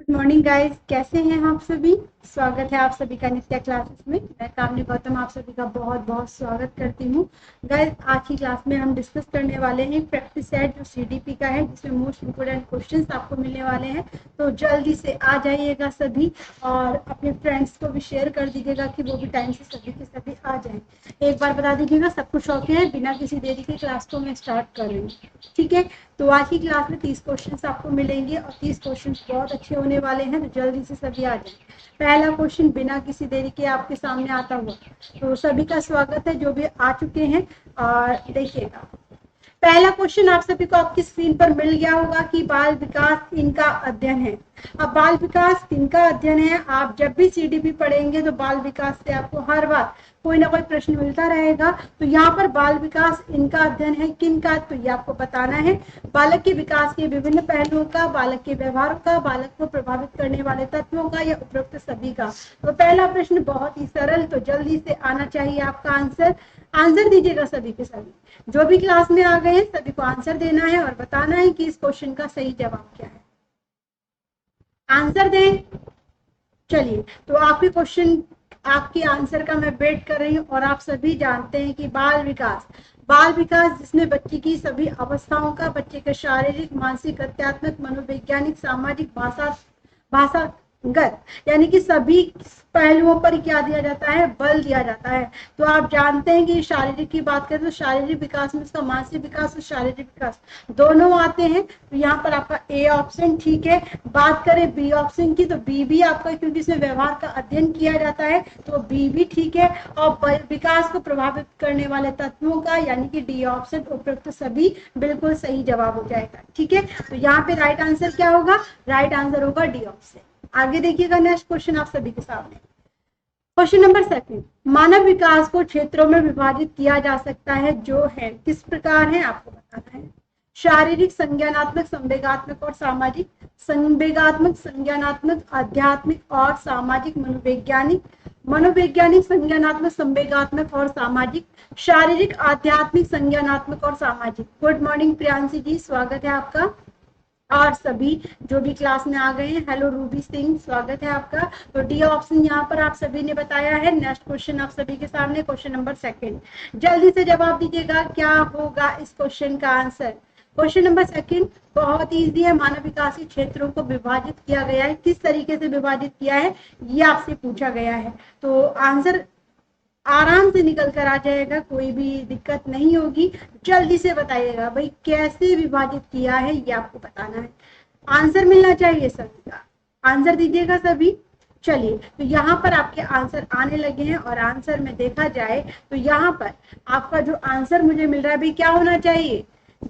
Morning guys, कैसे हैं आप सभी। स्वागत है आप सभी का नित्या क्लासेस में। मैं कामनी गौतम आप सभी का बहुत बहुत स्वागत करती हूँ। गाइस, आज की क्लास में हम डिस्कस करने वाले हैं प्रैक्टिस सेट जो सीडीपी का है, जिसमें मोस्ट इंपोर्टेंट क्वेश्चंस आपको मिलने वाले हैं। तो जल्दी से आ जाइएगा सभी और अपने फ्रेंड्स को भी शेयर कर दीजिएगा कि वो भी टाइम से सभी के सभी आ जाएं। एक बार बता दीजिएगा सबको शौक है, बिना किसी देरी के क्लास को मैं स्टार्ट कर रही हूँ। ठीक है, तो आज की क्लास में 30 क्वेश्चंस आपको मिलेंगे और 30 क्वेश्चंस बहुत अच्छे होने वाले हैं। तो जल्दी से सभी आ जाए। पहला क्वेश्चन बिना किसी देरी के आपके सामने आता हुआ, तो सभी का स्वागत है जो भी आ चुके हैं। और देखिएगा, पहला क्वेश्चन आप सभी को आपकी स्क्रीन पर मिल गया होगा कि बाल विकास किनका अध्ययन है। अब बाल विकास किनका अध्ययन है, आप जब भी सीडीपी पढ़ेंगे तो बाल विकास से आपको हर बार कोई ना कोई प्रश्न मिलता रहेगा। तो यहाँ पर बाल विकास इनका अध्ययन है किनका, तो ये आपको बताना है। बालक के विकास के विभिन्न पहलुओं का, बालक के व्यवहार का, बालक को प्रभावित करने वाले तत्वों का या उपरोक्त सभी का। तो पहला प्रश्न बहुत ही सरल, तो जल्दी से आना चाहिए आपका आंसर दीजिएगा सभी के सभी। जो भी क्लास में आ गए हैं सभी को आंसर देना है और बताना है कि इस क्वेश्चन का सही जवाब क्या है। आंसर दें। चलिए, तो आपके क्वेश्चन आपके आंसर का मैं वेट कर रही हूँ। और आप सभी जानते हैं कि बाल विकास जिसमें बच्चे की सभी अवस्थाओं का, बच्चे के शारीरिक, मानसिक, अध्यात्मिक, मनोवैज्ञानिक, सामाजिक, भाषागत यानी कि सभी पहलुओं पर क्या दिया जाता है, बल दिया जाता है। तो आप जानते हैं कि शारीरिक की बात करें तो शारीरिक विकास में उसका मानसिक विकास और शारीरिक विकास दोनों आते हैं। तो यहाँ पर आपका ए ऑप्शन ठीक है। बात करें बी ऑप्शन की, तो बी भी आपका, क्योंकि इसमें व्यवहार का अध्ययन किया जाता है, तो बी भी ठीक है। और विकास को प्रभावित करने वाले तत्वों का यानी कि डी ऑप्शन, उपयुक्त सभी बिल्कुल सही जवाब हो जाएगा। ठीक है, तो यहाँ पे राइट आंसर क्या होगा, राइट आंसर होगा डी ऑप्शन। आगे देखिएगा, नेक्स्ट क्वेश्चन आप सभी के सामने। क्वेश्चन नंबर सेकंड, मानव विकास को क्षेत्रों में विभाजित किया जा सकता है जो है किस प्रकार है, आपको बताना है। शारीरिक, संज्ञानात्मक, संवेगात्मक और सामाजिक। संवेगात्मक, संज्ञानात्मक, आध्यात्मिक और सामाजिक। मनोवैज्ञानिक, संज्ञानात्मक, संवेगात्मक और सामाजिक। शारीरिक, आध्यात्मिक, संज्ञानात्मक और सामाजिक। गुड मॉर्निंग प्रियांशी जी, स्वागत है आपका। और सभी जो भी क्लास में आ गए हैं, हेलो रूबी सिंह, स्वागत है आपका। तो डी ऑप्शन यहाँ पर आप सभी ने बताया है। नेक्स्ट क्वेश्चन आप सभी के सामने, क्वेश्चन नंबर सेकंड। जल्दी से जवाब दीजिएगा, क्या होगा इस क्वेश्चन का आंसर। क्वेश्चन नंबर सेकंड बहुत इजी है। मानव विकास के क्षेत्रों को विभाजित किया गया है, किस तरीके से विभाजित किया है ये आपसे पूछा गया है। तो आंसर आराम से निकल कर आ जाएगा, कोई भी दिक्कत नहीं होगी। जल्दी से बताइएगा भाई कैसे विभाजित किया है, ये आपको बताना है। आंसर मिलना चाहिए सभी का, आंसर दीजिएगा सभी। चलिए, तो यहाँ पर आपके आंसर आने लगे हैं और आंसर में देखा जाए तो यहाँ पर आपका जो आंसर मुझे मिल रहा है भाई क्या होना चाहिए,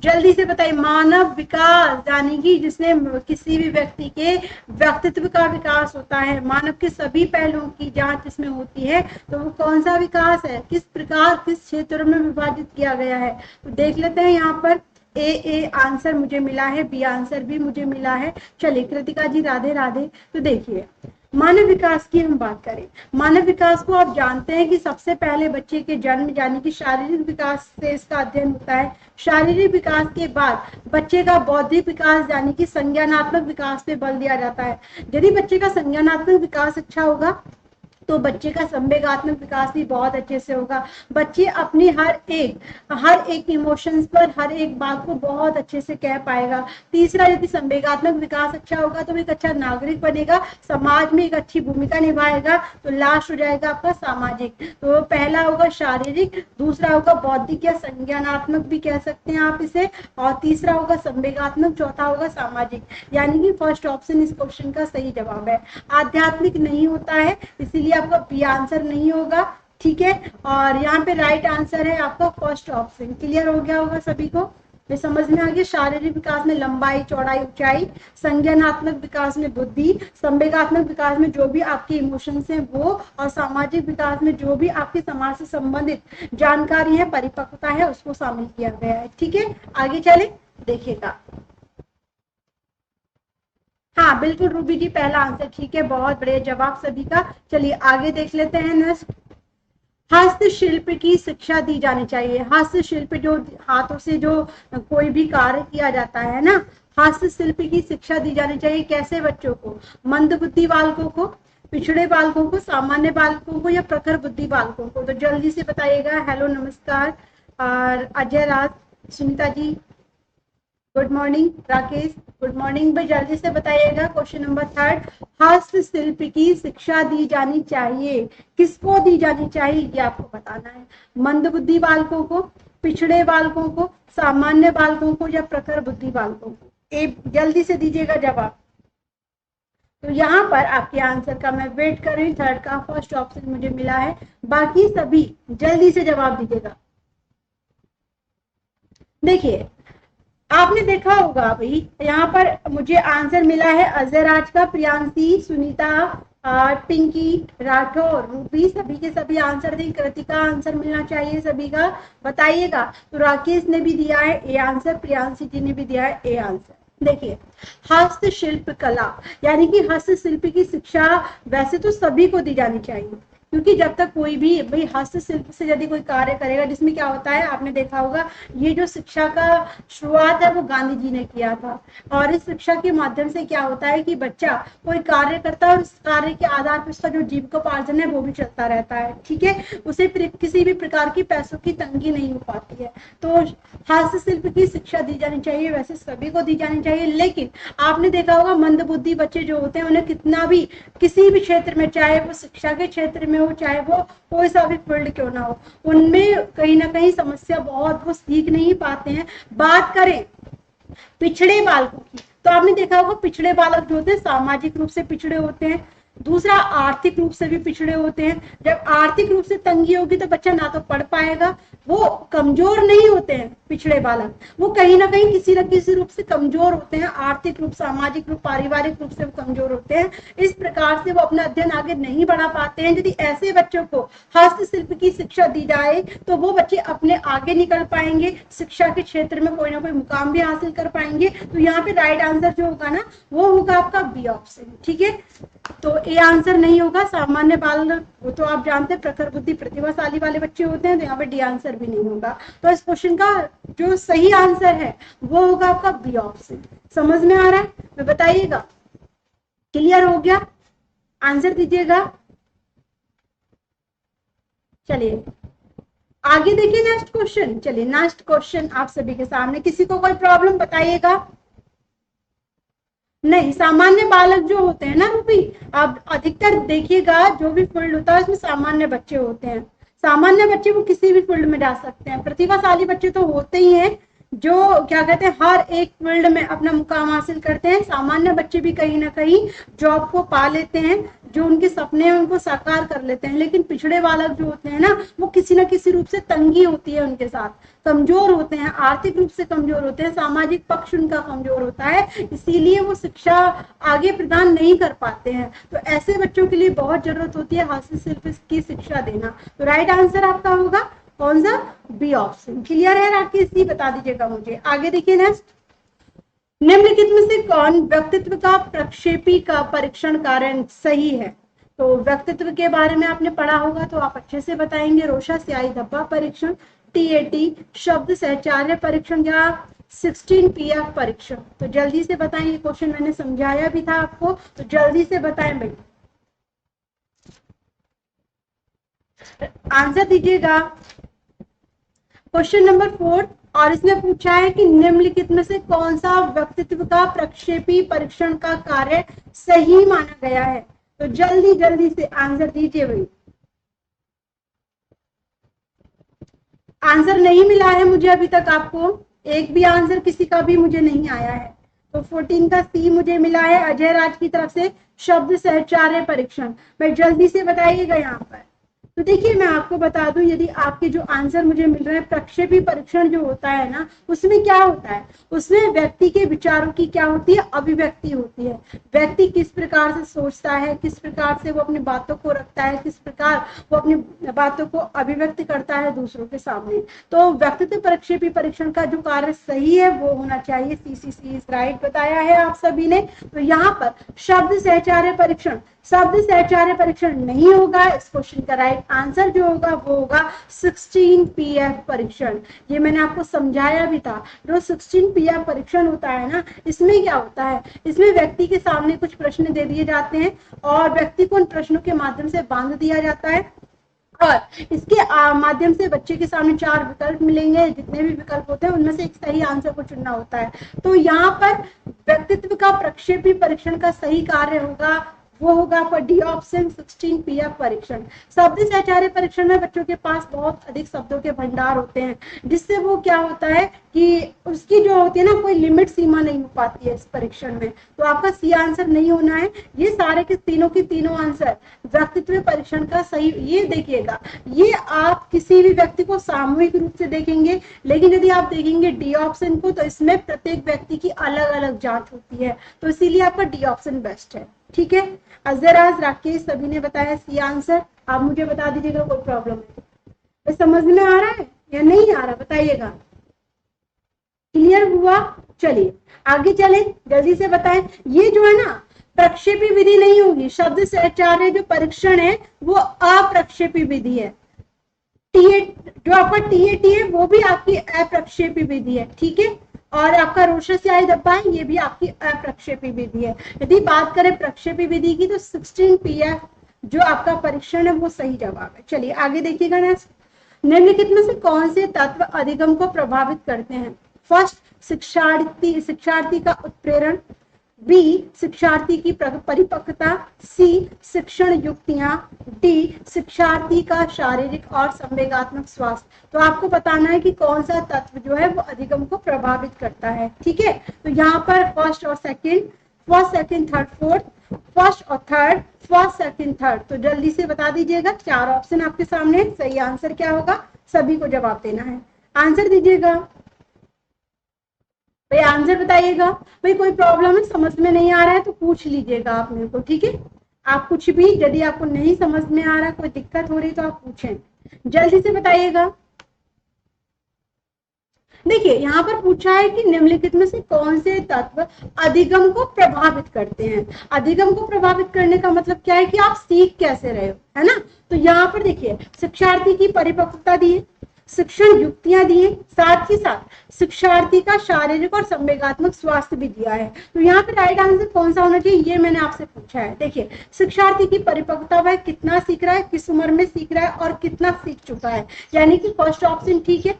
जल्दी से बताइए। मानव विकास यानी कि जिसमें किसी भी व्यक्ति के व्यक्तित्व का विकास होता है, मानव के सभी पहलुओं की जांच इसमें होती है। तो वो कौन सा विकास है, किस प्रकार, किस क्षेत्र में विभाजित किया गया है, तो देख लेते हैं। यहाँ पर ए आंसर मुझे मिला है, बी आंसर भी मुझे मिला है। चलिए कृतिका जी, राधे राधे। तो देखिए, मानव विकास की हम बात करें, मानव विकास को आप जानते हैं कि सबसे पहले बच्चे के जन्म यानी कि शारीरिक विकास से इसका अध्ययन होता है। शारीरिक विकास के बाद बच्चे का बौद्धिक विकास यानी कि संज्ञानात्मक विकास पे बल दिया जाता है। यदि बच्चे का संज्ञानात्मक विकास अच्छा होगा तो बच्चे का संवेगात्मक विकास भी बहुत अच्छे से होगा। बच्चे अपनी हर एक इमोशंस पर, हर एक बात को बहुत अच्छे से कह पाएगा। तीसरा, यदि संवेगात्मक विकास अच्छा होगा तो एक अच्छा नागरिक बनेगा, समाज में एक अच्छी भूमिका निभाएगा। तो लास्ट हो जाएगा आपका सामाजिक। तो पहला होगा शारीरिक, दूसरा होगा बौद्धिक या संज्ञानात्मक भी कह सकते हैं आप इसे, और तीसरा होगा संवेगात्मक, चौथा होगा सामाजिक। यानी कि फर्स्ट ऑप्शन इस क्वेश्चन का सही जवाब है। आध्यात्मिक नहीं होता है, इसीलिए आपका बी आंसर नहीं होगा। ठीक है, और यहाँ पे राइट आंसर है आपका फर्स्ट ऑप्शन। क्लियर हो गया होगा सभी को, ये समझ में आ गया। शारीरिक विकास में लंबाई, चौड़ाई, ऊंचाई, संज्ञानात्मक विकास में बुद्धि, संवेगात्मक विकास में जो भी आपके इमोशंस हैं वो, और सामाजिक विकास में जो भी आपके समाज से संबंधित जानकारी है, परिपक्वता है, उसको शामिल किया गया है। ठीक है, आगे चले देखिएगा। हाँ बिल्कुल रूबी जी, पहला आंसर ठीक है, बहुत बढ़िया जवाब सभी का। चलिए आगे देख लेते हैं नेक्स्ट। हस्तशिल्प की शिक्षा दी जानी चाहिए। हस्तशिल्प जो हाथों से जो कोई भी कार्य किया जाता है ना, हस्तशिल्प की शिक्षा दी जानी चाहिए कैसे बच्चों को, मंदबुद्धि बालकों को, पिछड़े बालकों को, सामान्य बालकों को या प्रखर बुद्धि बालकों को? तो जल्दी से बताइएगा। हेलो नमस्कार, और Ajay Raj, Sunita ji good morning, Rakesh good morning. भाई जल्दी से बताइएगा। क्वेश्चन नंबर 3, हस्तशिल्प की शिक्षा दी जानी चाहिए, किसको दी जानी चाहिए ये आपको बताना है। मंदबुद्धि बालकों को, पिछड़े बालकों को, सामान्य बालकों को या प्रखर बुद्धि बालकों को? जल्दी से दीजिएगा जवाब। तो यहाँ पर आपके आंसर का मैं वेट कर रही हूँ। थर्ड का फर्स्ट ऑप्शन मुझे मिला है, बाकी सभी जल्दी से जवाब दीजिएगा। देखिए आपने देखा होगा भाई, यहाँ पर मुझे आंसर मिला है अजय राज का, प्रियांशी, सुनीता, पिंकी, राठौर, रूपी, सभी के सभी आंसर दें। कृतिका आंसर मिलना चाहिए सभी का, बताइएगा। तो राकेश ने भी दिया है ए आंसर, प्रियांशी जी ने भी दिया है ए आंसर। देखिए हस्तशिल्प कला यानी कि हस्तशिल्प की शिक्षा वैसे तो सभी को दी जानी चाहिए, क्योंकि जब तक कोई भी भाई हस्तशिल्प से यदि कोई कार्य करेगा, जिसमें क्या होता है आपने देखा होगा, ये जो शिक्षा का शुरुआत है वो गांधी जी ने किया था। और इस शिक्षा के माध्यम से क्या होता है कि बच्चा कोई कार्य करता है और उस कार्य के आधार पर उसका जो जीविकोपार्जन है वो भी चलता रहता है, ठीक है। उसे किसी भी प्रकार की पैसों की तंगी नहीं हो पाती है। तो हस्तशिल्प की शिक्षा दी जानी चाहिए, वैसे सभी को दी जानी चाहिए। लेकिन आपने देखा होगा मंदबुद्धि बच्चे जो होते हैं उन्हें कितना भी किसी भी क्षेत्र में, चाहे वो शिक्षा के क्षेत्र में हो, चाहे वो कोई सा भी फील्ड क्यों ना हो, उनमें कहीं ना कहीं समस्या बहुत, वो सीख नहीं पाते हैं। बात करें पिछड़े बालकों की, तो आपने देखा होगा पिछड़े बालक जो होते हैं सामाजिक रूप से पिछड़े होते हैं, दूसरा आर्थिक रूप से भी पिछड़े होते हैं। जब आर्थिक रूप से तंगी होगी तो बच्चा ना तो पढ़ पाएगा, वो कमजोर नहीं होते हैं पिछड़े बालक, वो कहीं ना कहीं किसी न किसी रूप से कमजोर होते हैं, आर्थिक रूप, सामाजिक रूप, पारिवारिक रूप से वो कमजोर होते हैं। इस प्रकार से वो अपना अध्ययन आगे नहीं बढ़ा पाते हैं। यदि ऐसे बच्चों को हस्तशिल्प की शिक्षा दी जाए तो वो बच्चे अपने आगे निकल पाएंगे, शिक्षा के क्षेत्र में कोई ना कोई मुकाम भी हासिल कर पाएंगे। तो यहाँ पे राइट आंसर जो होगा ना वो होगा आपका बी ऑप्शन, ठीक है। तो ए आंसर नहीं होगा। सामान्य बालक वो तो आप जानते हैं प्रखर बुद्धि प्रतिभाशाली वाले बच्चे होते हैं, तो यहाँ पे डी आंसर भी नहीं होगा। तो इस क्वेश्चन का जो सही आंसर है वो होगा आपका बी ऑप्शन। समझ में आ रहा है? मैं बताइएगा, क्लियर हो गया? आंसर दीजिएगा। चलिए आगे देखिए नेक्स्ट क्वेश्चन। चलिए नेक्स्ट क्वेश्चन आप सभी के सामने, किसी को कोई प्रॉब्लम बताइएगा? नहीं, सामान्य बालक जो होते हैं ना रूपी, आप अधिकतर देखिएगा जो भी फील्ड होता है उसमें सामान्य बच्चे होते हैं। सामान्य बच्चे वो किसी भी फील्ड में जा सकते हैं। प्रतिभाशाली बच्चे तो होते ही हैं जो क्या कहते हैं हर एक फील्ड में अपना मुकाम हासिल करते हैं। सामान्य बच्चे भी कहीं ना कहीं जॉब को पा लेते हैं, जो उनके सपने हैं उनको साकार कर लेते हैं। लेकिन पिछड़े बालक जो होते हैं ना वो किसी ना किसी रूप से तंगी होती है उनके साथ, कमजोर होते हैं, आर्थिक रूप से कमजोर होते हैं, सामाजिक पक्ष उनका कमजोर होता है, इसीलिए वो शिक्षा आगे प्रदान नहीं कर पाते हैं। तो ऐसे बच्चों के लिए बहुत जरूरत होती है हस्तशिल्प की शिक्षा देना। तो राइट आंसर आपका होगा कौन सा? B option. क्लियर है राकेश जी? बता दीजिएगा मुझे। आगे देखिए नेक्स्ट, निम्नलिखित में से कौन व्यक्तित्व का प्रक्षेपी का परीक्षण कार्य सही है? तो व्यक्तित्व के बारे में आपने पढ़ा होगा तो आप अच्छे से बताएंगे। रोशा स्याही धब्बा परीक्षण, टीएटी शब्द सहचार्य परीक्षण या 16 पीएफ परीक्षण? तो जल्दी से बताएं, ये क्वेश्चन मैंने समझाया भी था आपको, तो जल्दी से बताएं भाई, आंसर दीजिएगा। क्वेश्चन नंबर 4, और इसमें पूछा है कि निम्नलिखित में से कौन सा व्यक्तित्व का प्रक्षेपी परीक्षण का कार्य सही माना गया है? तो जल्दी जल्दी से आंसर दीजिए भाई। आंसर नहीं मिला है मुझे अभी तक, आपको एक भी आंसर किसी का भी मुझे नहीं आया है। तो 14 का सी मुझे मिला है अजय राज की तरफ से, शब्द सहचार्य परीक्षण। मैं जल्दी से बताइएगा यहाँ पर। तो देखिए मैं आपको बता दूं, यदि आपके जो आंसर मुझे मिल रहे हैं, प्रक्षेपी परीक्षण जो होता है ना, उसमें क्या होता है, उसमें व्यक्ति के विचारों की क्या होती है, अभिव्यक्ति होती है। व्यक्ति किस प्रकार से सोचता है, किस प्रकार से वो अपनी बातों को रखता है, किस प्रकार वो अपनी बातों को अभिव्यक्त करता है दूसरों के सामने। तो व्यक्तित्व प्रक्षेपी परीक्षण का जो कार्य सही है वो होना चाहिए CCC इज राइट बताया है आप सभी ने। तो यहाँ पर शब्द सहचार्य परीक्षण, शब्द सहचार्य परीक्षण नहीं होगा। इस क्वेश्चन का राइट आंसर जो होगा वो होगा 16 पीएफ परीक्षण। ये मैंने आपको समझाया भी था। जो 16 पीएफ परीक्षण होता है ना, इसमें क्या होता है, इसमें व्यक्ति के सामने कुछ प्रश्न दे दिए जाते हैं और व्यक्ति को उन प्रश्नों के माध्यम से बांध दिया जाता है और इसके माध्यम से बच्चे के सामने 4 विकल्प मिलेंगे। जितने भी विकल्प होते हैं उनमें से एक सही आंसर को चुनना होता है। तो यहाँ पर व्यक्तित्व का प्रक्षेपी परीक्षण का सही कार्य होगा वो होगा आपका डी ऑप्शन 16 पीएफ परीक्षण। शब्द साहचर्य परीक्षण में बच्चों के पास बहुत अधिक शब्दों के भंडार होते हैं, जिससे वो क्या होता है कि उसकी जो होती है ना कोई लिमिट सीमा नहीं हो पाती है इस परीक्षण में। तो आपका सी आंसर नहीं होना है। ये सारे के तीनों आंसर व्यक्तित्व परीक्षण का सही। ये देखिएगा, ये आप किसी भी व्यक्ति को सामूहिक रूप से देखेंगे, लेकिन यदि आप देखेंगे डी ऑप्शन को तो इसमें प्रत्येक व्यक्ति की अलग अलग जांच होती है। तो इसीलिए आपका डी ऑप्शन बेस्ट है। ठीक है, अजराज, राकेश सभी ने बताया सी आंसर। आप मुझे बता दीजिएगा कोई प्रॉब्लम है, समझ में आ रहा है या नहीं आ रहा, बताइएगा। क्लियर हुआ? चलिए आगे चले, जल्दी से बताएं। ये जो है ना प्रक्षेपी विधि नहीं होगी, शब्द साहचर्य जो परीक्षण है वो अप्रक्षेपी विधि है। टीए जो आपका टीएटी है वो भी आपकी अप्रक्षेपी विधि है। ठीक है, और आपका रोशा स्याही धब्बा है ये भी आपकी अप्रक्षेपी विधि है। यदि बात करें प्रक्षेपी विधि की तो 16 पीएफ जो आपका परीक्षण है वो सही जवाब है। चलिए आगे देखिएगा नेक्स्ट। निम्नलिखित में से कौन से तत्व अधिगम को प्रभावित करते हैं? फर्स्ट, शिक्षार्थी का उत्प्रेरण, बी शिक्षार्थी की परिपक्वता, सी शिक्षण युक्तियां, डी शिक्षार्थी का शारीरिक और संवेगात्मक स्वास्थ्य। तो आपको बताना है कि कौन सा तत्व जो है वो अधिगम को प्रभावित करता है। ठीक है, तो यहाँ पर first, second, third, fourth, first और थर्ड, फर्स्ट, सेकंड, थर्ड। तो जल्दी से बता दीजिएगा, 4 ऑप्शन आपके सामने। सही आंसर क्या होगा, सभी को जवाब देना है। आंसर दीजिएगा भाई, आंसर बताइएगा। भाई कोई प्रॉब्लम है, समझ में नहीं आ रहा है तो पूछ लीजिएगा आप मेरे को। ठीक है, आप कुछ भी, यदि आपको नहीं समझ में आ रहा, कोई दिक्कत हो रही तो आप पूछें, जल्दी से बताइएगा। देखिए यहाँ पर पूछा है कि निम्नलिखित में से कौन से तत्व अधिगम को प्रभावित करते हैं। अधिगम को प्रभावित करने का मतलब क्या है कि आप सीख कैसे रहे हो, है ना। तो यहाँ पर देखिए शिक्षार्थी की परिपक्वता दी है, शिक्षण युक्तियां दी है, साथ ही साथ शिक्षार्थी का शारीरिक और संवेगात्मक स्वास्थ्य भी दिया है। तो यहाँ पे राइट आंसर कौन सा होना चाहिए ये मैंने आपसे पूछा है। देखिए शिक्षार्थी की परिपक्वता, वह कितना सीख रहा है, किस उम्र में सीख रहा है और कितना सीख चुका है, यानी कि फर्स्ट ऑप्शन ठीक है।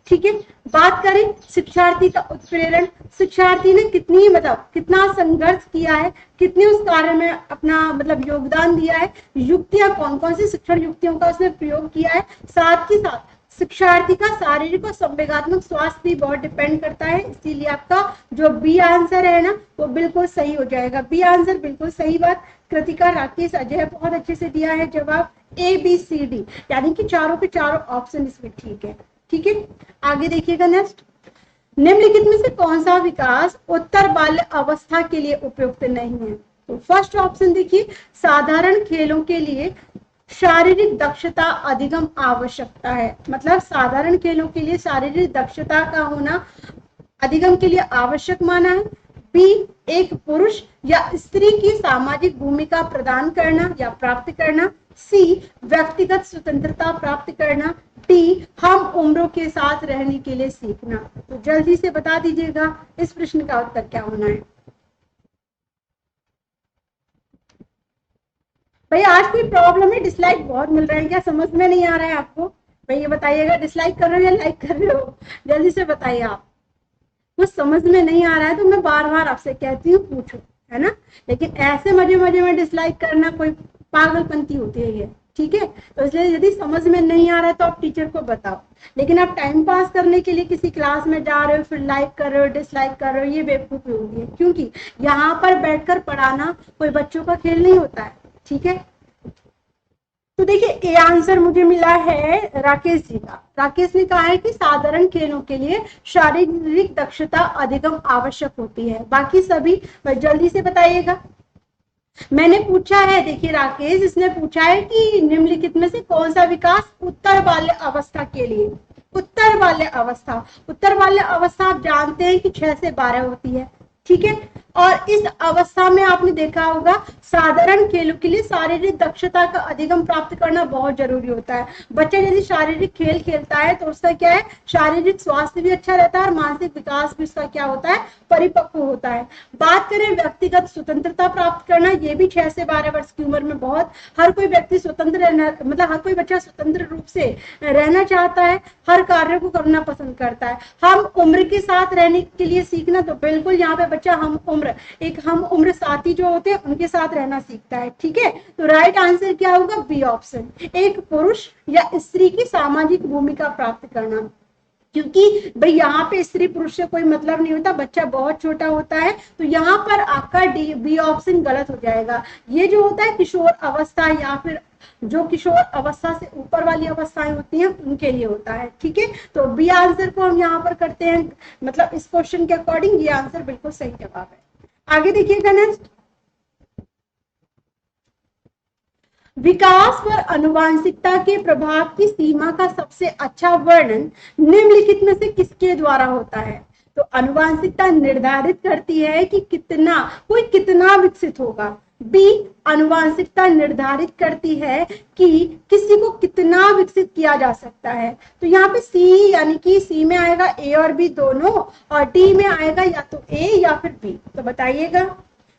ठीक है, बात करें शिक्षार्थी का उत्प्रेरण, शिक्षार्थी ने कितना संघर्ष किया है, कितने उस कार्य में अपना योगदान दिया है, युक्तियां कौन कौन सी शिक्षण युक्तियों का उसने प्रयोग किया है, साथ ही साथ शिक्षार्थी का शारीरिक और संवेगात्मक स्वास्थ्य भी बहुत डिपेंड करता है। इसीलिए आपका जो बी आंसर है ना वो बिल्कुल सही हो जाएगा। बी आंसर बिल्कुल सही बात। कृतिका, राकेश, अजय बहुत अच्छे से दिया है जवाब ए बी सी डी, यानी कि चारों के चारों ऑप्शन इसमें ठीक है। ठीक है, आगे देखिएगा नेक्स्ट। निम्नलिखित में से कौन सा विकास उत्तर बाल्य अवस्था के लिए उपयुक्त नहीं है? तो फर्स्ट ऑप्शन देखिए, साधारण खेलों के लिए शारीरिक दक्षता अधिगम आवश्यकता है। मतलब साधारण खेलों के लिए शारीरिक दक्षता का होना अधिगम के लिए आवश्यक माना है। बी, एक पुरुष या स्त्री की सामाजिक भूमिका प्रदान करना या प्राप्त करना। सी, व्यक्तिगत स्वतंत्रता प्राप्त करना। डी, हम उम्रों के साथ रहने के लिए सीखना। तो जल्दी से बता दीजिएगा इस प्रश्न का उत्तर क्या होना है। भाई आज कोई प्रॉब्लम है, डिसलाइक बहुत मिल रहा है क्या, समझ में नहीं आ रहा है आपको? भाई ये बताइएगा, डिसलाइक कर रहे हो या लाइक कर रहे हो, जल्दी से बताइए आप। कुछ समझ में नहीं आ रहा है तो मैं बार बार आपसे कहती हूँ पूछो, है ना। लेकिन ऐसे मजे मजे में डिसलाइक करना कोई पागलपंती होती है ये। ठीक है, तो इसलिए यदि समझ में नहीं आ रहा है तो आप टीचर को बताओ। लेकिन आप टाइम पास करने के लिए किसी क्लास में जा रहे हो, फिर लाइक कर रहे हो, डिसलाइक कर रहे हो, ये बेवकूफी होगी है। क्योंकि यहाँ पर बैठकर पढ़ाना कोई बच्चों का खेल नहीं होता है। ठीक है, तो देखिए ए आंसर मुझे मिला है राकेश जी का। राकेश ने कहा है कि साधारण खेलों के लिए शारीरिक दक्षता अधिगम आवश्यक होती है। बाकी सभी जल्दी से बताइएगा। मैंने पूछा है, देखिए राकेश, इसने पूछा है कि निम्नलिखित में से कौन सा विकास उत्तर बाल्य अवस्था के लिए। उत्तर बाल्य अवस्था आप जानते हैं कि 6 से 12 होती है। ठीक है, और इस अवस्था में आपने देखा होगा साधारण खेलों के लिए शारीरिक दक्षता का अधिगम प्राप्त करना बहुत जरूरी होता है। बच्चा यदि शारीरिक खेल खेलता है तो उसका क्या है, शारीरिक स्वास्थ्य भी अच्छा रहता है और मानसिक विकास भी उसका क्या होता है, परिपक्व होता है। बात करें व्यक्तिगत स्वतंत्रता प्राप्त करना, ये भी 6 से 12 वर्ष की उम्र में बहुत हर कोई व्यक्ति स्वतंत्र रहना, मतलब हर कोई बच्चा स्वतंत्र रूप से रहना चाहता है, हर कार्य को करना पसंद करता है। हम उम्र के साथ रहने के लिए सीखना, तो बिल्कुल यहाँ पे बच्चा हम उम्र साथी जो होते हैं उनके साथ रहना सीखता है। ठीक है, तो राइट आंसर क्या होगा, बी ऑप्शन, एक पुरुष या स्त्री की सामाजिक भूमिका प्राप्त करना। क्योंकि भाई यहाँ पे स्त्री पुरुष से कोई मतलब नहीं होता, बच्चा बहुत छोटा होता है, तो यहाँ पर आपका डी बी ऑप्शन गलत हो जाएगा। ये जो होता है किशोर अवस्था या फिर जो किशोर अवस्था से ऊपर वाली अवस्थाएं होती हैं उनके लिए होता है। ठीक है, तो बी आंसर को हम यहाँ पर करते हैं, मतलब इस क्वेश्चन के अकॉर्डिंग ये आंसर बिल्कुल सही जवाब है। आगे देखिएगा नेक्स्ट, विकास पर आनुवंशिकता के प्रभाव की सीमा का सबसे अच्छा वर्णन निम्नलिखित में से किसके द्वारा होता है। तो आनुवंशिकता निर्धारित करती है कि कोई कितना विकसित होगा। बी, आनुवंशिकता निर्धारित करती है कि किसी को कितना विकसित किया जा सकता है। तो यहाँ पे सी, यानी कि सी में आएगा ए और बी दोनों, और डी में आएगा या तो ए या फिर बी। तो बताइएगा।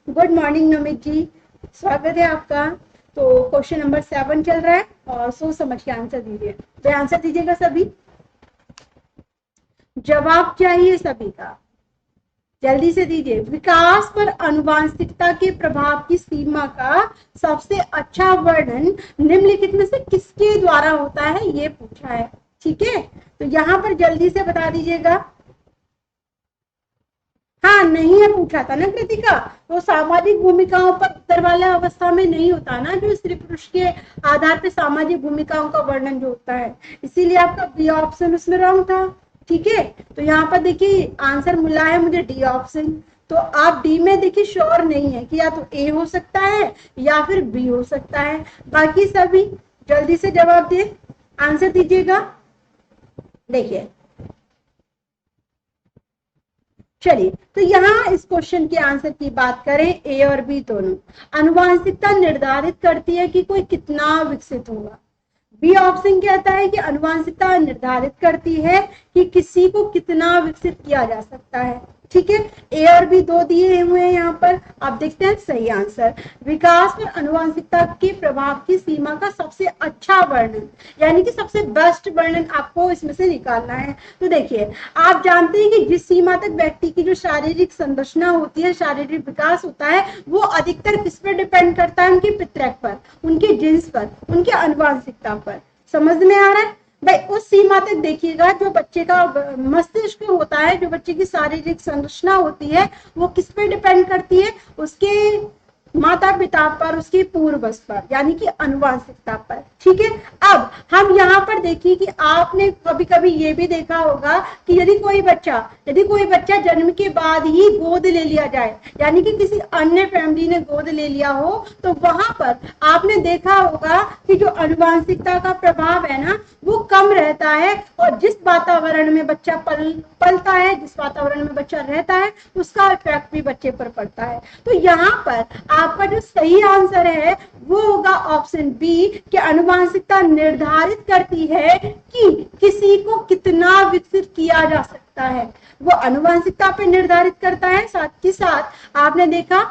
गुड मॉर्निंग नमित जी, स्वागत है आपका। तो क्वेश्चन नंबर 7 चल रहा है और सोच समझ के आंसर दीजिए। तो आंसर दीजिएगा सभी, जवाब चाहिए सभी का, जल्दी से दीजिए। विकास पर आनुवंशिकता के प्रभाव की सीमा का सबसे अच्छा वर्णन निम्नलिखित में से किसके द्वारा होता है, ये पूछा है। ठीक है, तो यहाँ पर जल्दी से बता दीजिएगा। हाँ, नहीं है पूछा था ना कृतिका, वो सामाजिक भूमिकाओं पर उत्तर वाला अवस्था में नहीं होता ना, जो स्त्री पुरुष के आधार पे सामाजिक भूमिकाओं का वर्णन जो होता है, इसीलिए आपका बी ऑप्शन उसमें रॉन्ग था। ठीक है, तो यहाँ पर देखिए आंसर मिला है मुझे डी ऑप्शन। तो आप डी में देखिए श्योर नहीं है कि या तो ए हो सकता है या फिर बी हो सकता है। बाकी सभी जल्दी से जवाब दे, आंसर दीजिएगा। देखिए चलिए, तो यहाँ इस क्वेश्चन के आंसर की बात करें, ए और बी दोनों, आनुवंशिकता निर्धारित करती है कि कोई कितना विकसित होगा। बी ऑप्शन कहता है कि आनुवंशिकता निर्धारित करती है कि किसी को कितना विकसित किया जा सकता है। ठीक है, ए और बी दो दिए हुए हैं यहाँ पर, आप देखते हैं सही आंसर। विकास पर आनुवंशिकता के प्रभाव की सीमा का सबसे अच्छा वर्णन, यानी कि सबसे बेस्ट वर्णन आपको इसमें से निकालना है। तो देखिए, आप जानते हैं कि जिस सीमा तक व्यक्ति की जो शारीरिक संरचना होती है, शारीरिक विकास होता है, वो अधिकतर किस पर डिपेंड करता है, उनके पितृक पर, उनके जीन्स पर, उनके आनुवंशिकता पर। समझ में आ रहा है भाई? उस सीमा तक देखिएगा जो बच्चे का मस्तिष्क होता है, जो बच्चे की शारीरिक संरचना होती है, वो किस पे डिपेंड करती है, उसके माता पिता पर, उसके पूर्वज पर, यानी कि आनुवंशिकता पर। ठीक है, अब हम यहाँ पर देखिए कि आपने कभी कभी ये भी देखा होगा कि यदि कोई बच्चा जन्म के बाद ही गोद ले लिया जाए, यानी कि किसी अन्य फैमिली ने गोद ले लिया हो, तो वहां पर आपने देखा होगा कि जो आनुवंशिकता का प्रभाव है ना, वो कम रहता है, और जिस वातावरण में बच्चा पलता है, जिस वातावरण में बच्चा रहता है, उसका इफेक्ट भी बच्चे पर पड़ता है। तो यहाँ पर आपका जो सही आंसर है वो होगा ऑप्शन बी, कि आनुवंशिकता निर्धारित करती है कि किसी को कितना विकसित किया जा सकता है, वो आनुवंशिकता पे निर्धारित करता है। साथ ही साथ आपने देखा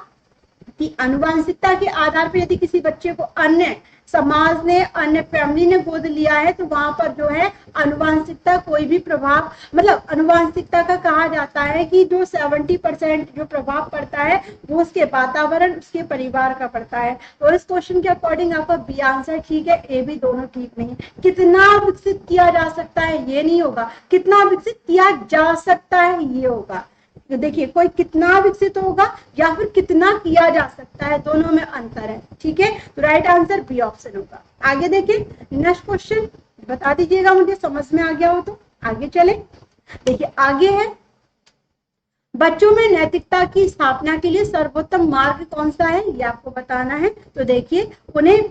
कि आनुवंशिकता के आधार पर यदि किसी बच्चे को अन्य समाज ने, अन्य फैमिली ने गोद लिया है, तो वहां पर जो है आनुवंशिकता कोई भी प्रभाव, मतलब आनुवंशिकता का कहा जाता है कि जो 70% जो प्रभाव पड़ता है वो उसके वातावरण, उसके परिवार का पड़ता है। और इस क्वेश्चन के अकॉर्डिंग आपका बी आंसर ठीक है, ए बी दोनों ठीक नहीं। कितना विकसित किया जा सकता है ये नहीं होगा, कितना विकसित किया जा सकता है ये होगा। तो देखिए, कोई कितना विकसित होगा या फिर कितना किया जा सकता है, दोनों में अंतर है। ठीक है, तो राइट आंसर बी ऑप्शन होगा। आगे देखिए, नेक्स्ट क्वेश्चन बता दीजिएगा मुझे, समझ में आ गया हो तो आगे चले। देखिए आगे है, बच्चों में नैतिकता की स्थापना के लिए सर्वोत्तम मार्ग कौन सा है, ये आपको बताना है। तो देखिए, उन्हें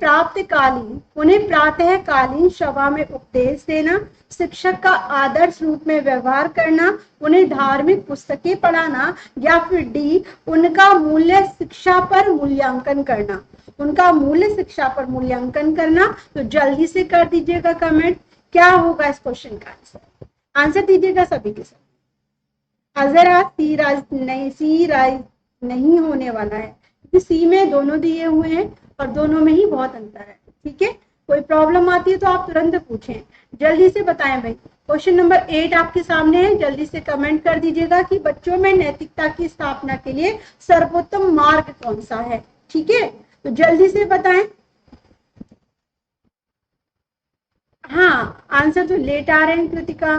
प्रातःकालीन सभा में उपदेश देना, शिक्षक का आदर्श रूप में व्यवहार करना, उन्हें धार्मिक पुस्तकें पढ़ाना, या फिर डी, उनका मूल्य शिक्षा पर मूल्यांकन करना। उनका मूल्य शिक्षा पर मूल्यांकन करना। तो जल्दी से कर दीजिएगा कमेंट, क्या होगा इस क्वेश्चन का आंसर, आंसर दीजिएगा सभी के साथ। अगर आप सी राइज नहीं होने वाला है, क्योंकि सी में दोनों दिए हुए हैं और दोनों में ही बहुत अंतर है। ठीक है, कोई प्रॉब्लम आती है तो आप तुरंत पूछें, जल्दी से बताएं भाई। क्वेश्चन नंबर 8 आपके सामने है, जल्दी से कमेंट कर दीजिएगा कि बच्चों में नैतिकता की स्थापना के लिए सर्वोत्तम मार्ग कौन सा है। ठीक है, तो जल्दी से बताएं। हाँ, आंसर तो लेट आ रहे हैं कृतिका।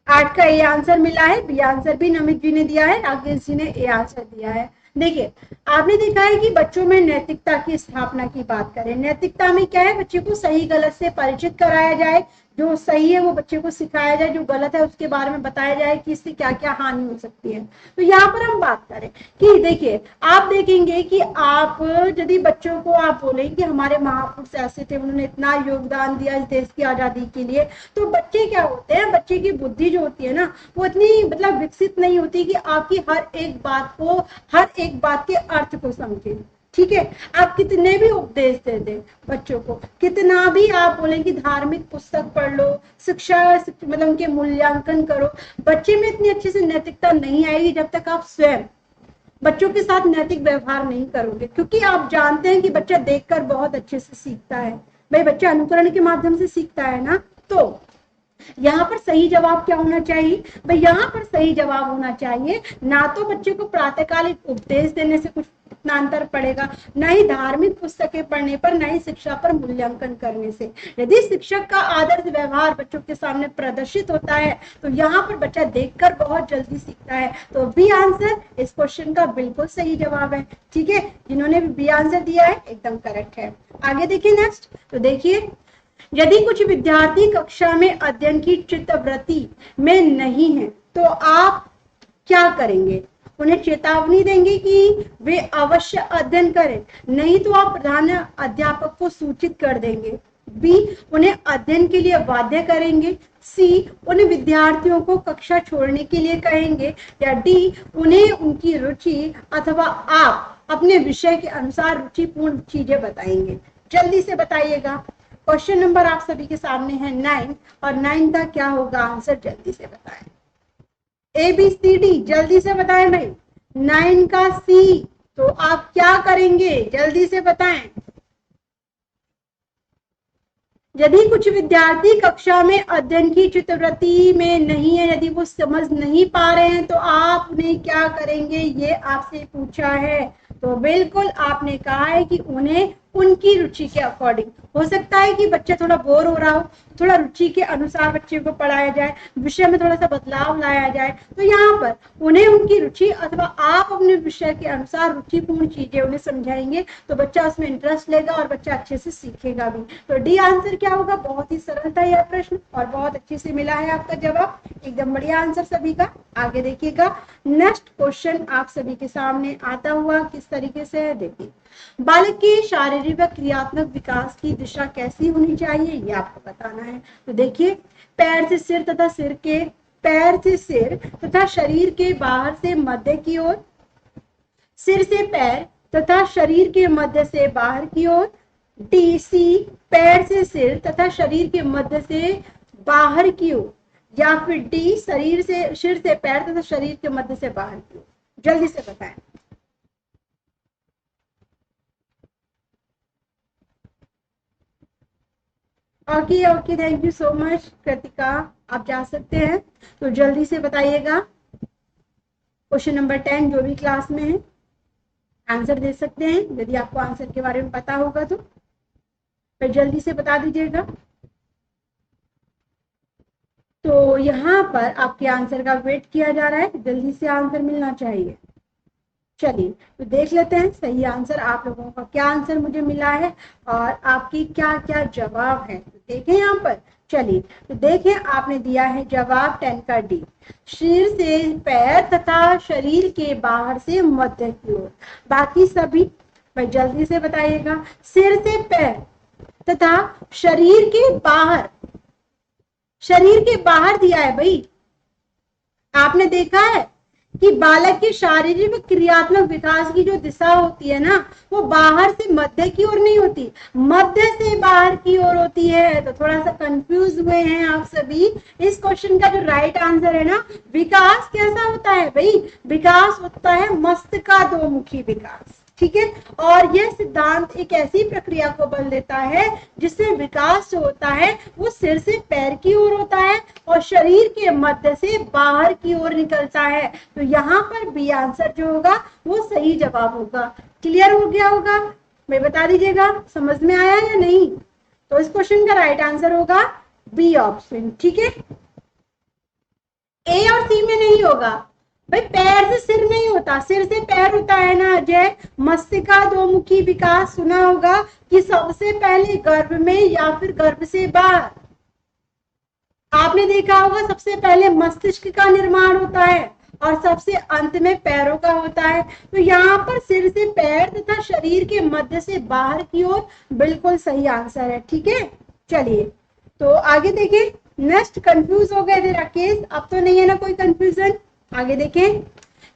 8 का ए आंसर मिला है, बी आंसर भी नमित जी ने दिया है, राकेश जी ने ए आंसर दिया है। देखिए, आपने देखा है कि बच्चों में नैतिकता की स्थापना की बात करें, नैतिकता में क्या है, बच्चे को सही गलत से परिचित कराया जाए, जो सही है वो बच्चे को सिखाया जाए, जो गलत है उसके बारे में बताया जाए कि इससे क्या क्या हानि हो सकती है। तो यहाँ पर हम बात करें कि देखिए, आप देखेंगे कि आप यदि बच्चों को आप बोलें कि हमारे महापुरुष ऐसे थे, उन्होंने इतना योगदान दिया इस देश की आजादी के लिए, तो बच्चे क्या होते हैं, बच्चे की बुद्धि जो होती है ना, वो इतनी मतलब विकसित नहीं होती कि आपकी हर एक बात के अर्थ को समझे। ठीक है, आप कितने भी उपदेश दे दें बच्चों को, कितना भी आप बोलें कि धार्मिक पुस्तक पढ़ लो, शिक्षा मतलब उनके मूल्यांकन करो, बच्चे में इतनी अच्छे से नैतिकता नहीं आएगी जब तक आप स्वयं बच्चों के साथ नैतिक व्यवहार नहीं करोगे। क्योंकि आप जानते हैं कि बच्चा देखकर बहुत अच्छे से सीखता है, भाई बच्चा अनुकरण के माध्यम से सीखता है ना। तो यहाँ पर सही जवाब क्या होना चाहिए भाई, यहाँ पर सही जवाब होना चाहिए ना तो बच्चे को प्रातःकालिक उपदेश देने से कुछ इतना अंतर पड़ेगा, न ही धार्मिक पुस्तकें पढ़ने पर, न ही शिक्षा पर मूल्यांकन करने से। यदि शिक्षक का आदर्श व्यवहार बच्चों के सामने प्रदर्शित होता है तो यहाँ पर बच्चा देखकर बहुत जल्दी सीखता है। तो बी आंसर इस क्वेश्चन का बिल्कुल सही जवाब है। ठीक है, जिन्होंने भी बी आंसर दिया है एकदम करेक्ट है। आगे देखिए नेक्स्ट, तो देखिए, यदि कुछ विद्यार्थी कक्षा में अध्ययन की चित्तवृत्ति में नहीं है तो आप क्या करेंगे, उन्हें चेतावनी देंगे कि वे अवश्य अध्ययन करें, नहीं तो आप प्रधान अध्यापक को सूचित कर देंगे, बी उन्हें अध्ययन के लिए बाध्य करेंगे, सी उन विद्यार्थियों को कक्षा छोड़ने के लिए कहेंगे, या डी उन्हें उनकी रुचि अथवा आप अपने विषय के अनुसार रुचिपूर्ण चीजें बताएंगे। जल्दी से बताइएगा, क्वेश्चन नंबर आप सभी के सामने है 9, और 9 का क्या होगा आंसर, जल्दी से बताएं। ए बी सी डी, जल्दी से बताएं भाई। 9 का सी, तो आप क्या करेंगे, जल्दी से बताएं। यदि कुछ विद्यार्थी कक्षा में अध्ययन की चित्तवृत्ति में नहीं है, यदि वो समझ नहीं पा रहे हैं, तो आप उन्हें क्या करेंगे, ये आपसे पूछा है। तो बिल्कुल आपने कहा है कि उन्हें उनकी रुचि के अकॉर्डिंग, हो सकता है कि बच्चा थोड़ा बोर हो रहा हो, थोड़ा रुचि के अनुसार बच्चे को पढ़ाया जाए, विषय में थोड़ा सा बदलाव लाया जाए। तो यहाँ पर उन्हें उनकी रुचि अथवा आप अपने विषय के अनुसार रुचिपूर्ण चीजें उन्हें समझाएंगे, तो बच्चा उसमें इंटरेस्ट लेगा और बच्चा अच्छे से सीखेगा भी। तो डी आंसर क्या होगा, बहुत ही सरल था यह प्रश्न और बहुत अच्छे से मिला है आपका जवाब, एकदम बढ़िया आंसर सभी का। आगे देखिएगा, नेक्स्ट क्वेश्चन आप सभी के सामने आता हुआ किस तरीके से है, देखिए, बालक के शारीरिक व क्रियात्मक विकास की दिशा कैसी होनी चाहिए, ये आपको बताना है। तो देखिए, पैर से सिर तथा शरीर के बाहर से मध्य की ओर, सिर से पैर तथा शरीर के मध्य से बाहर की ओर, डी सी पैर से सिर तथा शरीर के मध्य से बाहर की ओर, या फिर डी सिर से पैर तथा शरीर के मध्य से बाहर की ओर। जल्दी से बताएं। Okay, thank you so much Kritika, आप जा सकते हैं। तो जल्दी से बताइएगा, क्वेश्चन नंबर 10 जो भी क्लास में है आंसर दे सकते हैं, यदि आपको आंसर के बारे में पता होगा तो फिर जल्दी से बता दीजिएगा। तो यहाँ पर आपके आंसर का वेट किया जा रहा है, जल्दी से आंसर मिलना चाहिए। चलिए, तो देख लेते हैं सही आंसर आप लोगों का क्या आंसर मुझे मिला है और आपकी क्या क्या जवाब है। तो देखें यहाँ पर, चलिए तो देखें, आपने दिया है जवाब 10 का डी। सिर से पैर तथा शरीर के बाहर से मध्य की ओर। बाकी सभी भाई जल्दी से बताइएगा। सिर से पैर तथा शरीर के बाहर, शरीर के बाहर दिया है भाई। आपने देखा है कि बालक के शारीरिक व क्रियात्मक विकास की जो दिशा होती है ना, वो बाहर से मध्य की ओर नहीं होती, मध्य से बाहर की ओर होती है। तो थोड़ा सा कंफ्यूज हुए हैं आप सभी। इस क्वेश्चन का जो राइट आंसर है ना, विकास कैसा होता है भाई? विकास होता है मस्तिष्क का दो मुखी विकास, ठीक है। और यह सिद्धांत एक ऐसी प्रक्रिया को बल देता है जिसमें विकास जो होता है वो सिर से पैर की ओर होता है और शरीर के मध्य से बाहर की ओर निकलता है। तो यहाँ पर बी आंसर जो होगा वो सही जवाब होगा। क्लियर हो गया होगा? मैं बता दीजिएगा समझ में आया या नहीं। तो इस क्वेश्चन का राइट आंसर होगा बी ऑप्शन, ठीक है। ए और सी में नहीं होगा भाई, पैर से सिर नहीं होता, सिर से पैर होता है ना अजय। मस्तिष्क का दो मुखी विकास सुना होगा कि सबसे पहले गर्भ में या फिर गर्भ से बाहर। आपने देखा होगा सबसे पहले मस्तिष्क का निर्माण होता है और सबसे अंत में पैरों का होता है। तो यहाँ पर सिर से पैर तथा शरीर के मध्य से बाहर की ओर बिल्कुल सही आंसर है, ठीक है। चलिए तो आगे देखें। नेक्स्ट, कंफ्यूज हो गए थे राकेश, अब तो नहीं है ना कोई कंफ्यूजन। आगे देखें